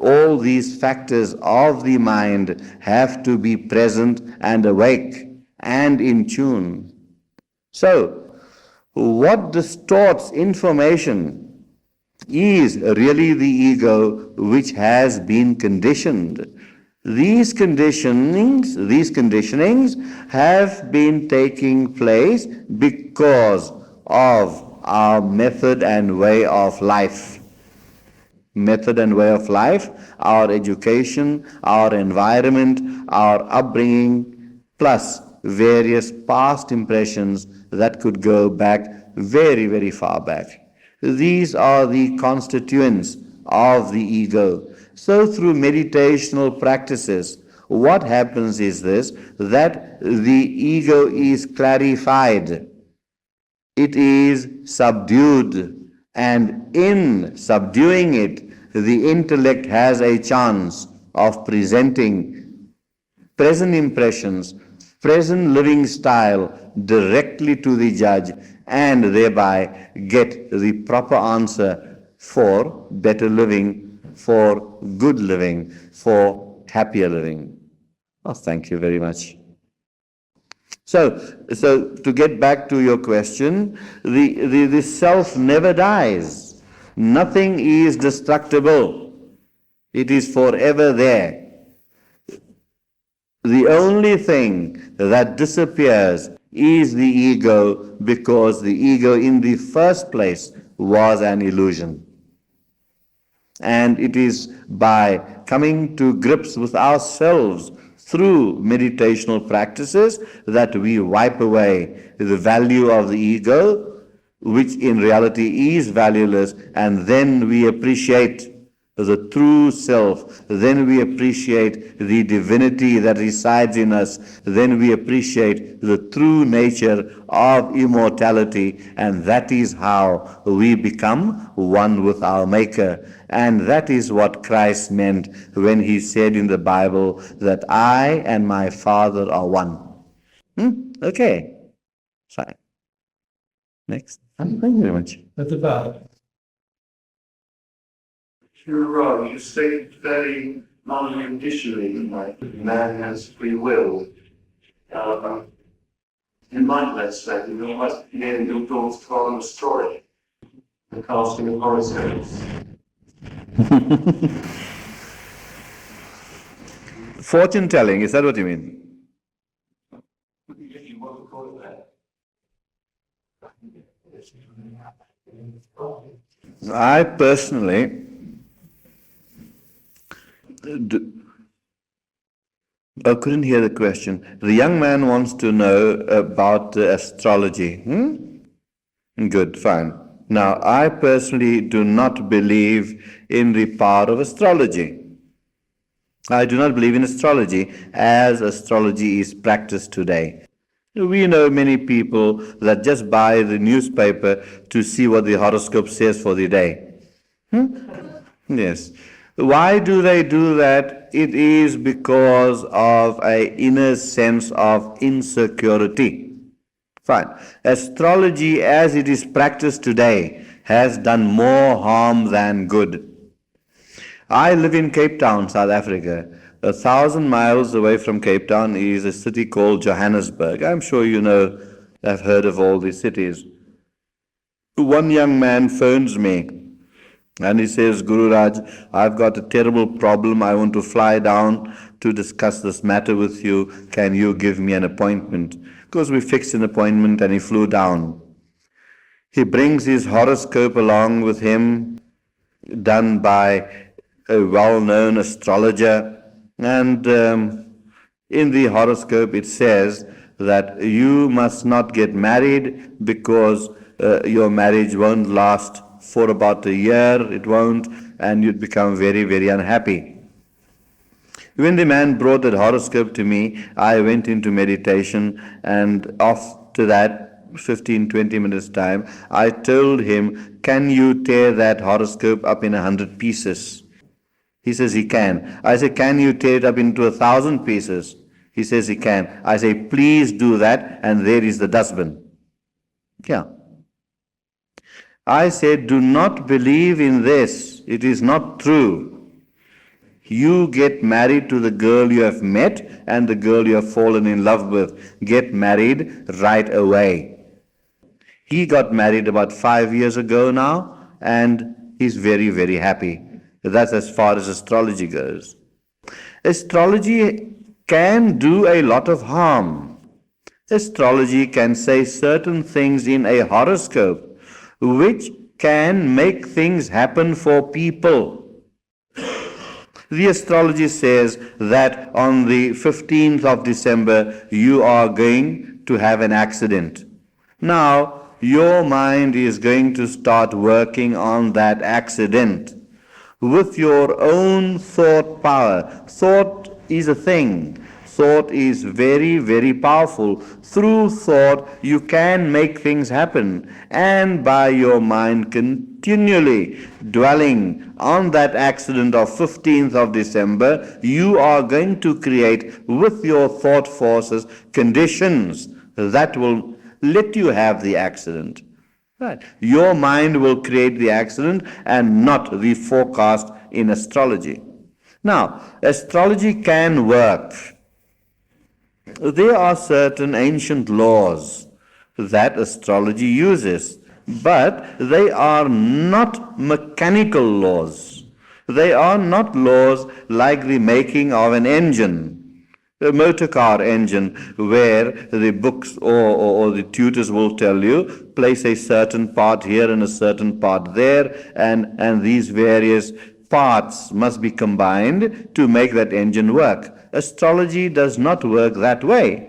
all these factors of the mind have to be present and awake and in tune. So, what distorts information is really the ego which has been conditioned. These conditionings have been taking place because of our method and way of life. Method and way of life, our education, our environment, our upbringing, plus various past impressions that could go back very, very far back. These are the constituents of the ego. So through meditational practices, what happens is this, that the ego is clarified. It is subdued, and in subduing it, the intellect has a chance of presenting present impressions, present living style directly to the judge, and thereby get the proper answer for better living, for good living, for happier living. Oh, thank you very much. So to get back to your question, the self never dies. Nothing is destructible. It is forever there. The only thing that disappears is the ego, because the ego in the first place was an illusion. And it is by coming to grips with ourselves through meditational practices that we wipe away the value of the ego, which in reality is valueless, and then we appreciate the true self, then we appreciate the divinity that resides in us, then we appreciate the true nature of immortality, and that is how we become one with our Maker. And that is what Christ meant when he said in the Bible that I and my Father are one. Okay. Fine. Next. Thank you very much. At the back. Gururaj, you stated very non-conditionally that man has free will. In Mindfulness, that you almost begin your thoughts from a story, the casting of horoscopes. Fortune telling, is that what you mean? You want to call it that? I personally couldn't hear the question. The young man wants to know about astrology. Good, fine. Now, I personally do not believe in the power of astrology. I do not believe in astrology as astrology is practiced today. We know many people that just buy the newspaper to see what the horoscope says for the day. Yes. Why do they do that? It is because of an inner sense of insecurity. Fine. Astrology, as it is practiced today, has done more harm than good. I live in Cape Town, South Africa. 1,000 miles away from Cape Town is a city called Johannesburg. I'm sure you know, have heard of all these cities. One young man phones me and he says, Gururaj, I've got a terrible problem. I want to fly down to discuss this matter with you. Can you give me an appointment? Because we fixed an appointment and he flew down. He brings his horoscope along with him, done by a well-known astrologer. And in the horoscope it says that you must not get married because your marriage won't last for about a year, it won't, and you'd become very, very unhappy. When the man brought that horoscope to me, I went into meditation, and after that, 15-20 minutes time, I told him, can you tear that horoscope up in 100 pieces? He says he can. I say, can you tear it up into 1,000 pieces? He says he can. I say, please do that, and there is the dustbin. Yeah. I said, do not believe in this. It is not true. You get married to the girl you have met and the girl you have fallen in love with. Get married right away. He got married about 5 years ago now, and he's very, very happy. That's as far as astrology goes. Astrology can do a lot of harm. Astrology can say certain things in a horoscope which can make things happen for people. The astrology says that on the 15th of December you are going to have an accident. Now, your mind is going to start working on that accident with your own thought power. Thought is a thing. Thought is very, very powerful. Through thought, you can make things happen. And by your mind continually dwelling on that accident of 15th of December, you are going to create with your thought forces conditions that will let you have the accident. Right. Your mind will create the accident and not the forecast in astrology. Now, astrology can work. There are certain ancient laws that astrology uses, but they are not mechanical laws. They are not laws like the making of an engine, a motor car engine, where the books or the tutors will tell you, place a certain part here and a certain part there, and these various parts must be combined to make that engine work. Astrology does not work that way.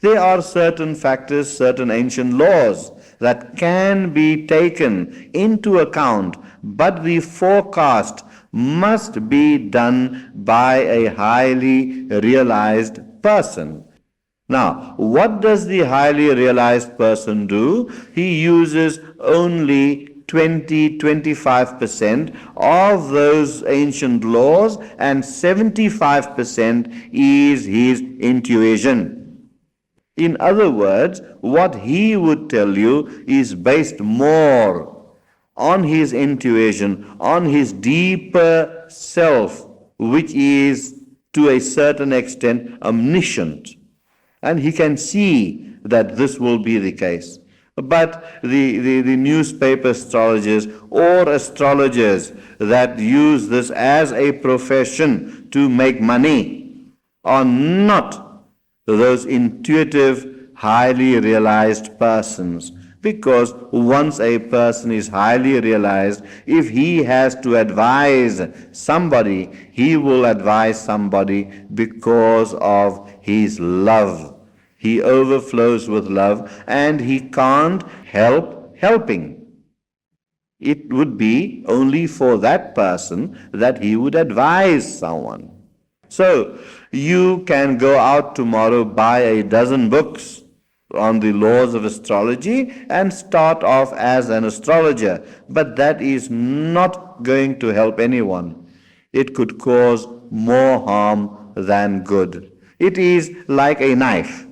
There are certain factors, certain ancient laws that can be taken into account, but the forecast must be done by a highly realized person. Now, what does the highly realized person do? He uses only 20-25% of those ancient laws, and 75% is his intuition. In other words, what he would tell you is based more on his intuition, on his deeper self, which is to a certain extent omniscient. And he can see that this will be the case. But the newspaper astrologers or astrologers that use this as a profession to make money are not those intuitive, highly realized persons. Because once a person is highly realized, if he has to advise somebody, he will advise somebody because of his love. He overflows with love, and he can't help helping. It would be only for that person that he would advise someone. So, you can go out tomorrow, buy a dozen books, on the laws of astrology and start off as an astrologer. But that is not going to help anyone. It could cause more harm than good. It is like a knife.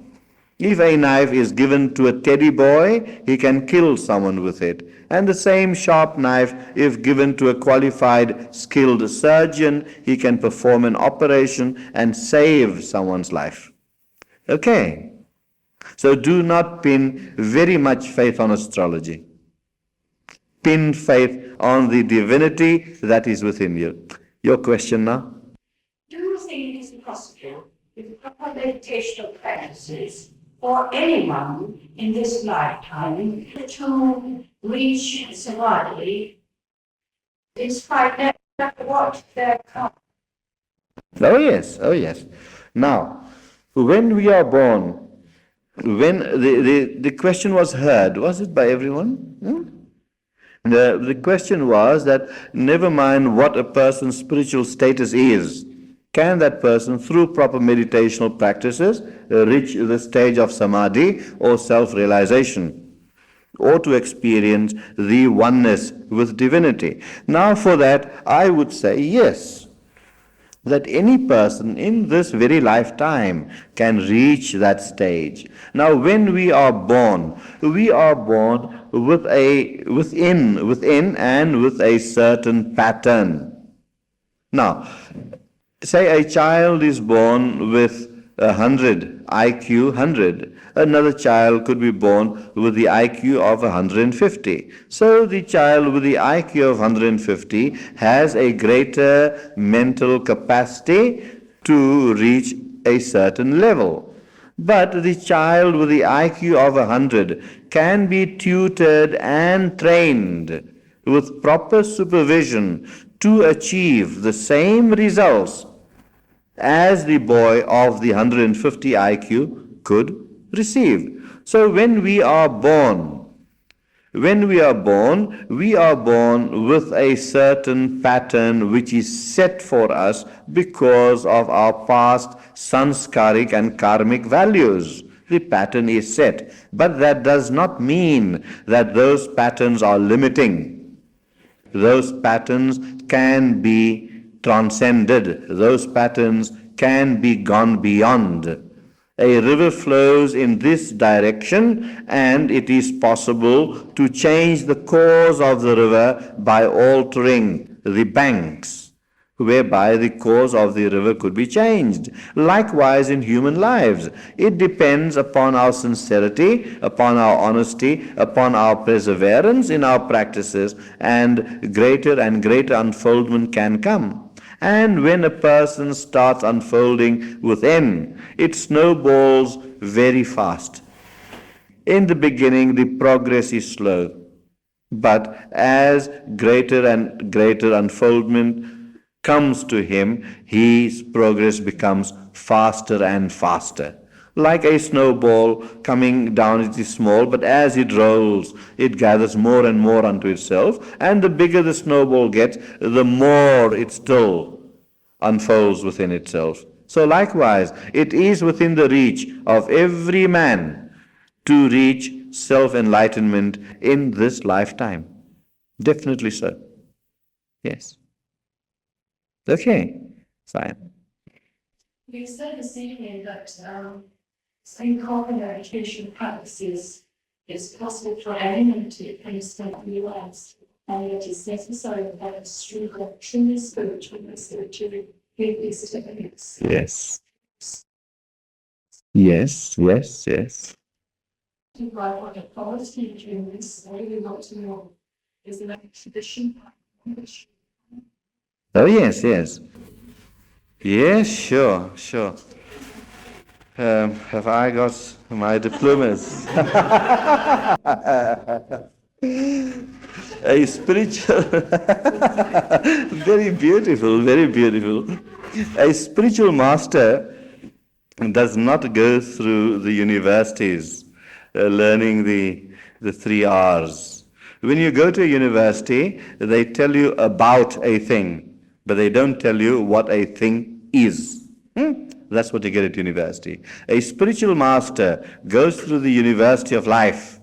If a knife is given to a teddy boy, he can kill someone with it. And the same sharp knife, if given to a qualified, skilled surgeon, he can perform an operation and save someone's life. Okay. So do not pin very much faith on astrology. Pin faith on the divinity that is within you. Your question now? Do you think it is possible, with proper meditational practices, for anyone in this lifetime to reach samadhi, despite no matter what their karma? Oh yes, oh yes. Now, when we are born, when the question was heard, was it by everyone? The question was that never mind what a person's spiritual status is, can that person, through proper meditational practices, reach the stage of samadhi or self-realization, or to experience the oneness with divinity? Now for that, I would say yes, that any person in this very lifetime can reach that stage. Now when we are born with within and with a certain pattern. Now, say a child is born with 100, IQ 100. Another child could be born with the IQ of 150. So the child with the IQ of 150 has a greater mental capacity to reach a certain level. But the child with the IQ of 100 can be tutored and trained with proper supervision to achieve the same results as the boy of the 150 IQ could receive. So when we are born with a certain pattern which is set for us because of our past sanskaric and karmic values. The pattern is set. But that does not mean that those patterns are limiting. Those patterns can be transcended. Those patterns can be gone beyond. A river flows in this direction, and it is possible to change the course of the river by altering the banks, whereby the course of the river could be changed. Likewise in human lives, it depends upon our sincerity, upon our honesty, upon our perseverance in our practices, and greater unfoldment can come. And when a person starts unfolding within, it snowballs very fast. In the beginning, the progress is slow. But as greater and greater unfoldment comes to him, his progress becomes faster and faster. Like a snowball coming down, it is small, but as it rolls, it gathers more and more unto itself, and the bigger the snowball gets, the more it still unfolds within itself. So likewise, it is within the reach of every man to reach self-enlightenment in this lifetime. Definitely so. Yes. Okay, fine. You said this evening that same common education practices is possible for anyone to understand the US, and it is necessary that a truly spiritual message to give these techniques. Yes. Yes, yes, yes. By what the policy during this, I really want to know, is it a tradition? Oh, yes, yes. Yes, sure, sure. Have I got my diplomas? A spiritual, very beautiful, very beautiful. A spiritual master does not go through the universities learning the 3 R's. When you go to a university, they tell you about a thing, but they don't tell you what a thing is. That's what you get at university. A spiritual master goes through the university of life,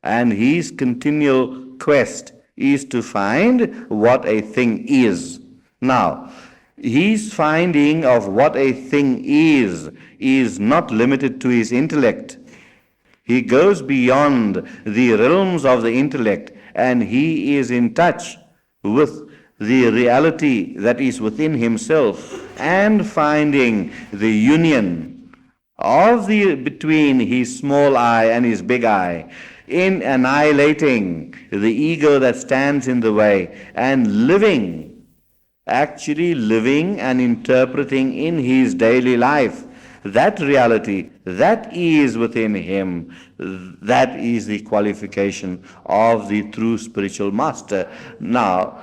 and his continual quest is to find what a thing is. Now, his finding of what a thing is not limited to his intellect. He goes beyond the realms of the intellect, and he is in touch with the reality that is within himself, and finding the union of the between his small I and his big I, in annihilating the ego that stands in the way, and actually living and interpreting in his daily life that reality that is within him. That is the qualification of the true spiritual master. Now,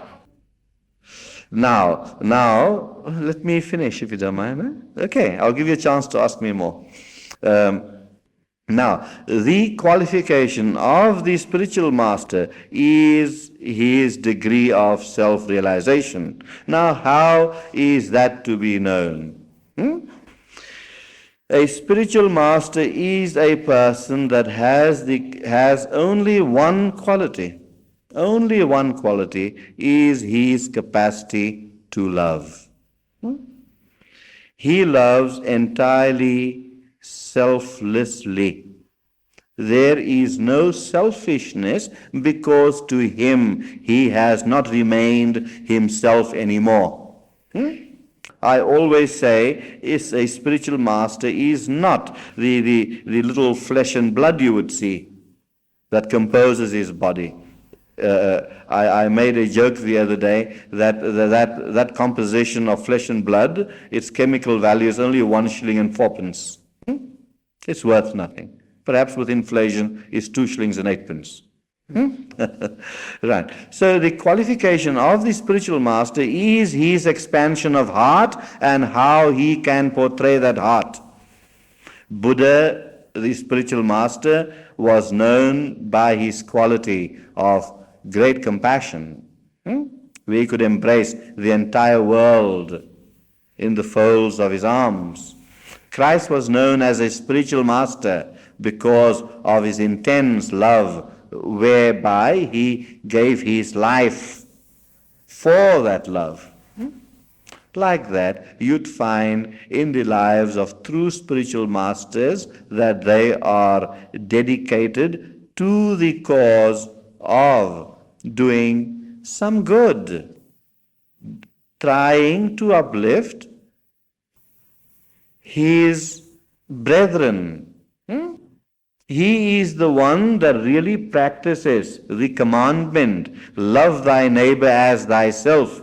let me finish if you don't mind. Okay, I'll give you a chance to ask me more. Now, the qualification of the spiritual master is his degree of self-realization. Now, how is that to be known? A spiritual master is a person that has only one quality. Only one quality is his capacity to love. He loves entirely selflessly. There is no selfishness, because to him he has not remained himself anymore. I always say, is a spiritual master is not the little flesh and blood you would see that composes his body. I made a joke the other day that composition of flesh and blood, its chemical value is only 1 shilling and 4 pence. It's worth nothing. Perhaps with inflation, it's 2 shillings and 8 pence. Right. So the qualification of the spiritual master is his expansion of heart and how he can portray that heart. Buddha, the spiritual master, was known by his quality of great compassion, where he could embrace the entire world in the folds of his arms. Christ was known as a spiritual master because of his intense love, whereby he gave his life for that love. Like that, you'd find in the lives of true spiritual masters that they are dedicated to the cause of doing some good, trying to uplift his brethren. He is the one that really practices the commandment, love thy neighbor as thyself.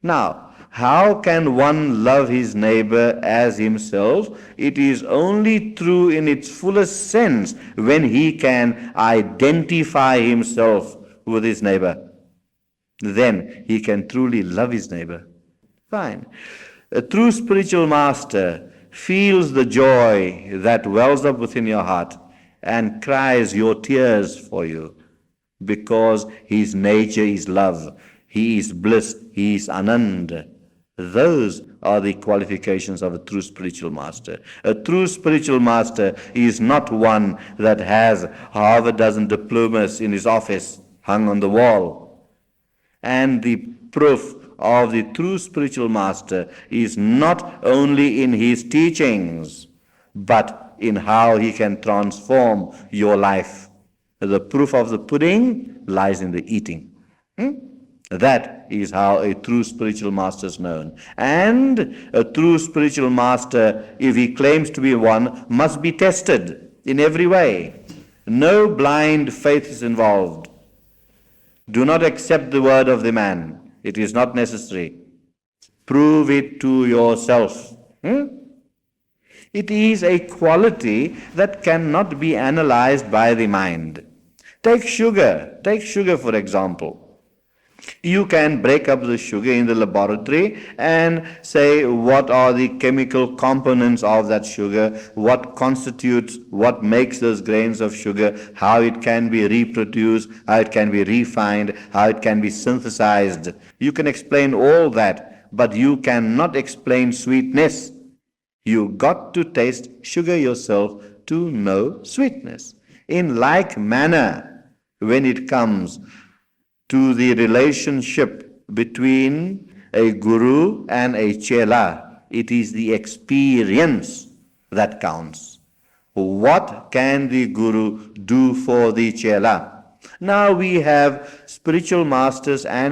Now, how can one love his neighbor as himself? It is only true in its fullest sense when he can identify himself with his neighbor. Then he can truly love his neighbor. Fine. A true spiritual master feels the joy that wells up within your heart and cries your tears for you, because his nature is love. He is bliss. He is Ananda. Those are the qualifications of a true spiritual master. A true spiritual master is not one that has half a dozen diplomas in his office hung on the wall. And the proof of the true spiritual master is not only in his teachings, but in how he can transform your life. The proof of the pudding lies in the eating. That is how a true spiritual master is known. And a true spiritual master, if he claims to be one, must be tested in every way. No blind faith is involved. Do not accept the word of the man. It is not necessary. Prove it to yourself. It is a quality that cannot be analyzed by the mind. Take sugar. Take sugar, for example. You can break up the sugar in the laboratory and say what are the chemical components of that sugar, what constitutes, what makes those grains of sugar, how it can be reproduced, how it can be refined, how it can be synthesized. You can explain all that, but you cannot explain sweetness. You got to taste sugar yourself to know sweetness. In like manner, when it comes to the relationship between a guru and a chela, it is the experience that counts. What can the guru do for the chela? Now we have spiritual masters, and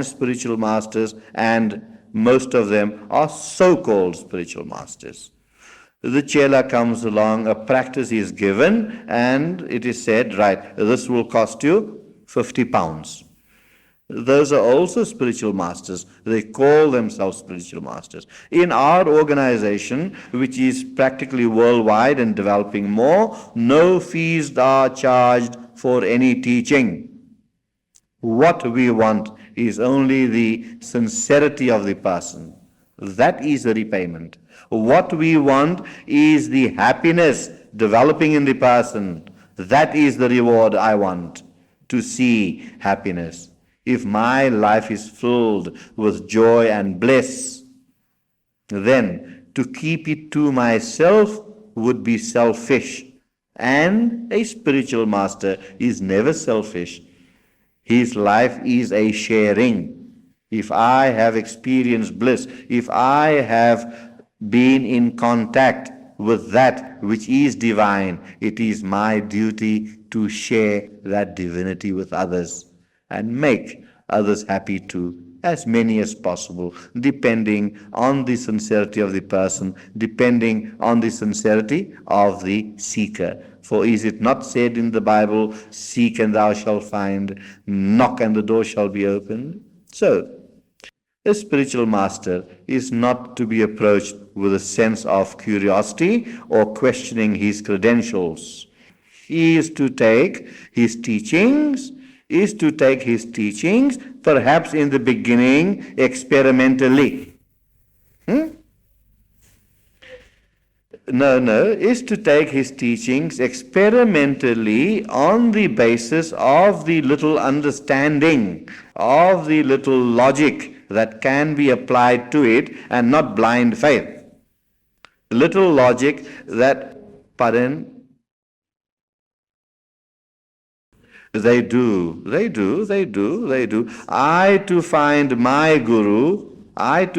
most of them are so-called spiritual masters. The chela comes along, a practice is given, and it is said, right, this will cost you 50 pounds. Those are also spiritual masters. They call themselves spiritual masters. In our organization, which is practically worldwide and developing more, no fees are charged for any teaching. What we want is only the sincerity of the person. That is the repayment. What we want is the happiness developing in the person. That is the reward I want, to see happiness. If my life is filled with joy and bliss, then to keep it to myself would be selfish. And a spiritual master is never selfish. His life is a sharing. If I have experienced bliss, if I have been in contact with that which is divine, it is my duty to share that divinity with others and make others happy too, as many as possible, depending on the sincerity of the person, depending on the sincerity of the seeker. For is it not said in the Bible, seek and thou shalt find, knock and the door shall be opened? So, a spiritual master is not to be approached with a sense of curiosity or questioning his credentials. He is to take his teachings, perhaps in the beginning experimentally. Is to take his teachings experimentally on the basis of the little understanding, of the little logic that can be applied to it, and not blind faith. Little logic that, pardon? They do. I to find my guru went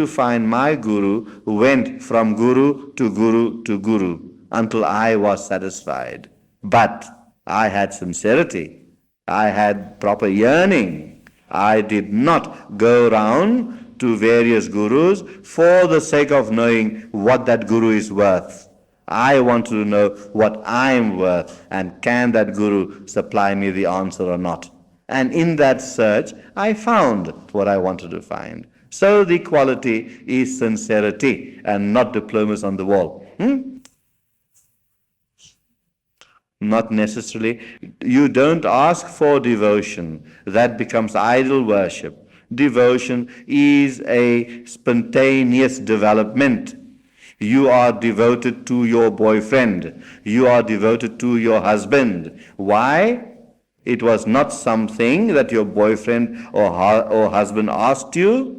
from guru to guru to guru until I was satisfied. But I had sincerity. I had proper yearning. I did not go round to various gurus for the sake of knowing what that guru is worth. I want to know what I'm worth, and can that guru supply me the answer or not? And in that search, I found what I wanted to find. So the quality is sincerity and not diplomas on the wall. Not necessarily. You don't ask for devotion. That becomes idol worship. Devotion is a spontaneous development. You are devoted to your boyfriend. You are devoted to your husband. Why? It was not something that your boyfriend or husband asked you.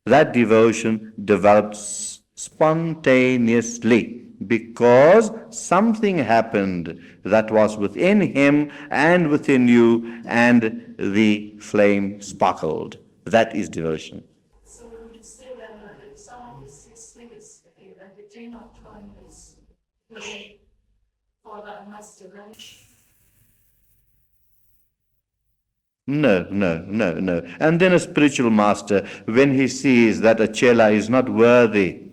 That devotion developed spontaneously because something happened that was within him and within you, and the flame sparkled. That is devotion. So would you say that some of the six things that the chain of time is for that master, right? No. And then a spiritual master, when he sees that a chela is not worthy,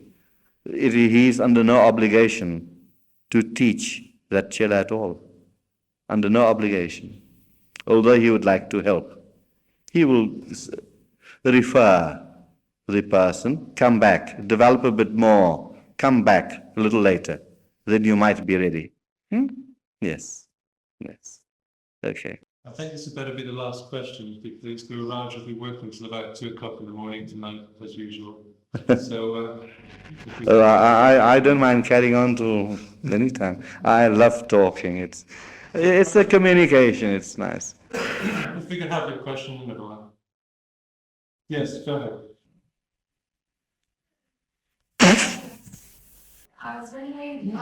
he is under no obligation to teach that chela at all. Under no obligation. Although he would like to help. He will refer the person, come back, develop a bit more, come back a little later. Then you might be ready. Yes. Okay. I think this had better be the last question, because Gururaj will be working until about 2 o'clock in the morning tonight, as usual. So, I don't mind carrying on to any time. I love talking. It's a communication. It's nice. if we could have your question in the middle one. Yes, go ahead. I was thinking,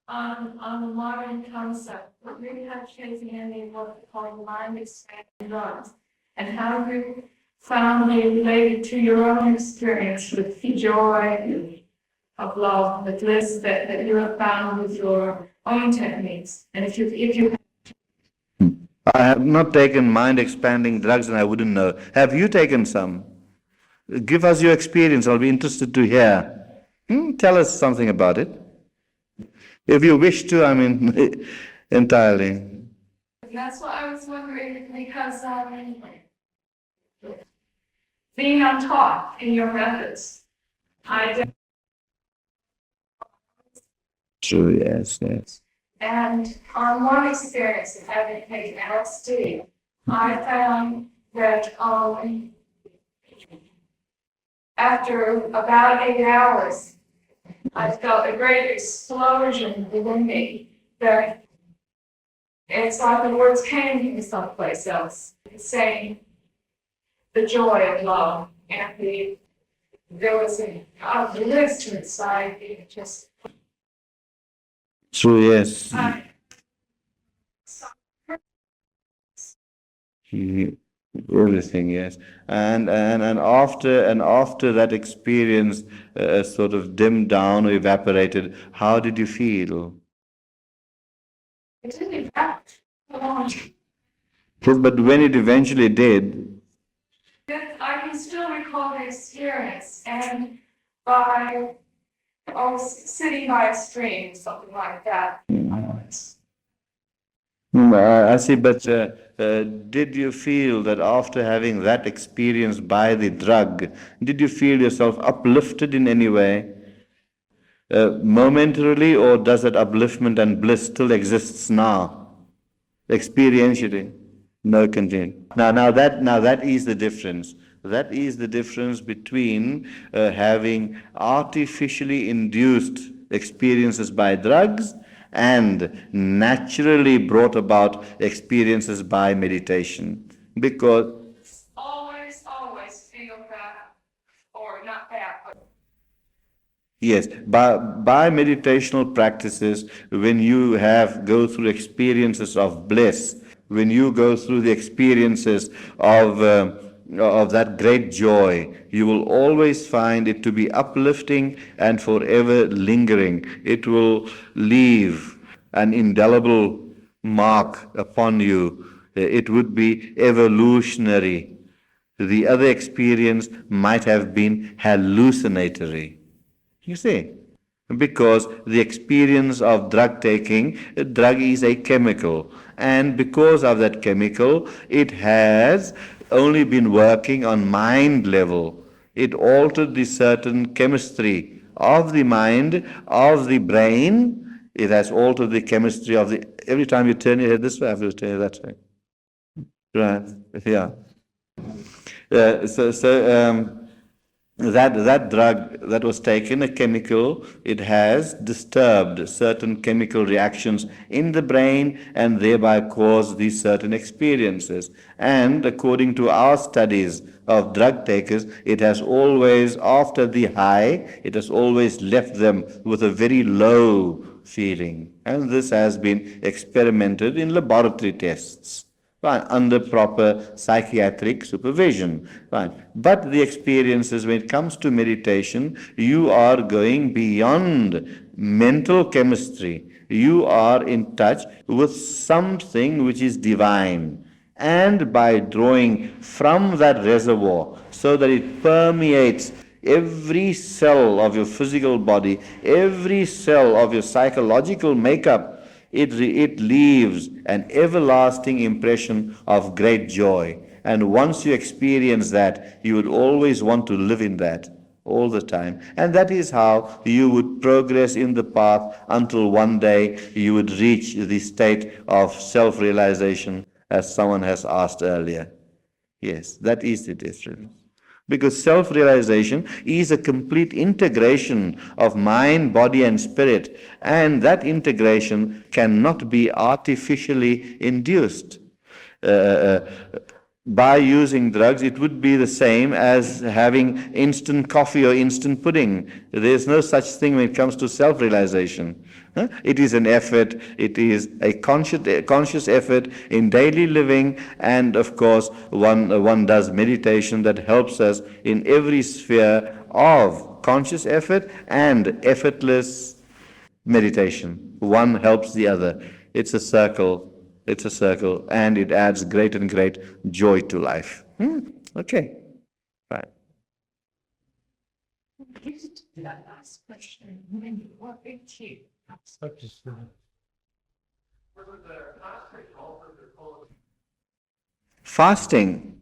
on the modern concept, what really have changed any of what we call mind expanding drugs, and how you found they related to your own experience with the joy of love, the bliss that you have found with your own techniques. And if you I have not taken mind-expanding drugs and I wouldn't know. Have you taken some? Give us your experience. I'll be interested to hear. Tell us something about it. If you wish to, I mean, entirely. That's what I was wondering, because being untaught in your methods, I did, True, yes, yes. and on one experience of having taken LSD, I found that after about 8 hours, I felt a great explosion within me that it's like the words came from someplace else, saying the joy of love, and there was a bliss inside me, just True, yes. Everything, yes. And after that experience sort of dimmed down or evaporated, how did you feel? it didn't impact long. Yes, but when it eventually did, I can still recall the experience, and by sitting by a stream, something like that. I see, but did you feel that after having that experience by the drug, did you feel yourself uplifted in any way? Momentarily, or does that upliftment and bliss still exists now? Experientially? No content. Now that is the difference. That is the difference between having artificially induced experiences by drugs and naturally brought about experiences by meditation. Because Always feel bad, or not bad, but yes, by meditational practices, when you go through experiences of bliss, when you go through the experiences of that great joy, you will always find it to be uplifting and forever lingering. It will leave an indelible mark upon you. It would be evolutionary. The other experience might have been hallucinatory. You see, because the experience of drug taking, a drug is a chemical, and because of that chemical, it has only been working on mind level. It altered the certain chemistry of the mind, of the brain. It has altered the chemistry of the. Every time you turn your head this way, I have to turn your that way. Right? Yeah. That drug that was taken, a chemical, it has disturbed certain chemical reactions in the brain and thereby caused these certain experiences. And according to our studies of drug takers, it has always, after the high, it has always left them with a very low feeling. And this has been experimented in laboratory tests. Right, under proper psychiatric supervision. Right. But the experiences when it comes to meditation, you are going beyond mental chemistry. You are in touch with something which is divine. And by drawing from that reservoir so that it permeates every cell of your physical body, every cell of your psychological makeup, it leaves an everlasting impression of great joy. And once you experience that, you would always want to live in that all the time. And that is how you would progress in the path until one day you would reach the state of self-realization, as someone has asked earlier. Yes, that is the difference. Because self-realization is a complete integration of mind, body, and spirit. And that integration cannot be artificially induced. by using drugs, it would be the same as having instant coffee or instant pudding. There's no such thing when it comes to self-realization. It is an effort, it is a conscious effort in daily living, and of course one does meditation that helps us in every sphere of conscious effort and effortless meditation. One helps the other. It's a circle. It's a circle, and it adds great and great joy to life. Okay. Right. That last question, what makes you? Fasting.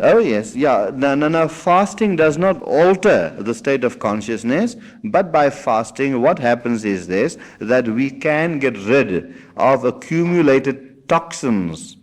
Oh yes, yeah. No. Fasting does not alter the state of consciousness, but by fasting, what happens is this, that we can get rid of accumulated toxins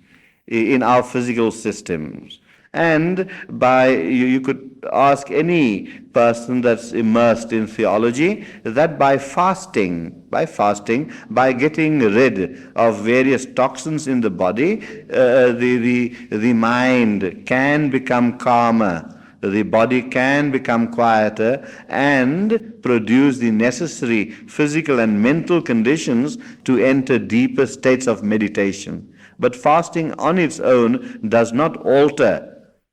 in our physical systems. And you could ask any person that's immersed in theology that by fasting, by getting rid of various toxins in the body, the mind can become calmer. The body can become quieter and produce the necessary physical and mental conditions to enter deeper states of meditation. But fasting on its own does not alter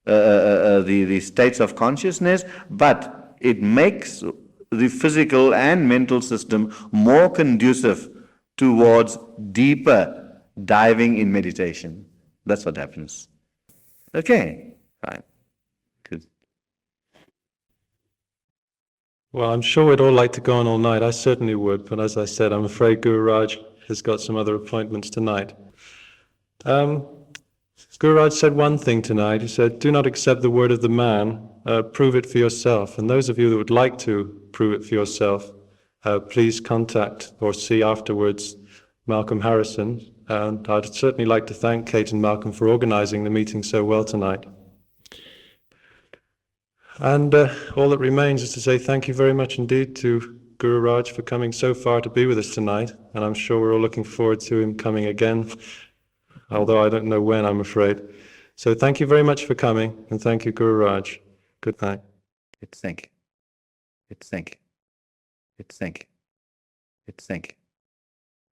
the states of consciousness, but it makes the physical and mental system more conducive towards deeper diving in meditation. That's what happens. Okay, fine. Good. Well, I'm sure we'd all like to go on all night. I certainly would, but as I said, I'm afraid Gururaj has got some other appointments tonight. Gururaj said one thing tonight. He said, do not accept the word of the man, prove it for yourself. And those of you that would like to prove it for yourself, please contact or see afterwards Malcolm Harrison. And I'd certainly like to thank Kate and Malcolm for organizing the meeting so well tonight. And all that remains is to say thank you very much indeed to Gururaj for coming so far to be with us tonight. And I'm sure we're all looking forward to him coming again, although I don't know when, I'm afraid. So thank you very much for coming, and thank you, Gururaj. Good night. Thank you. Thank you. Thank you. Thank you.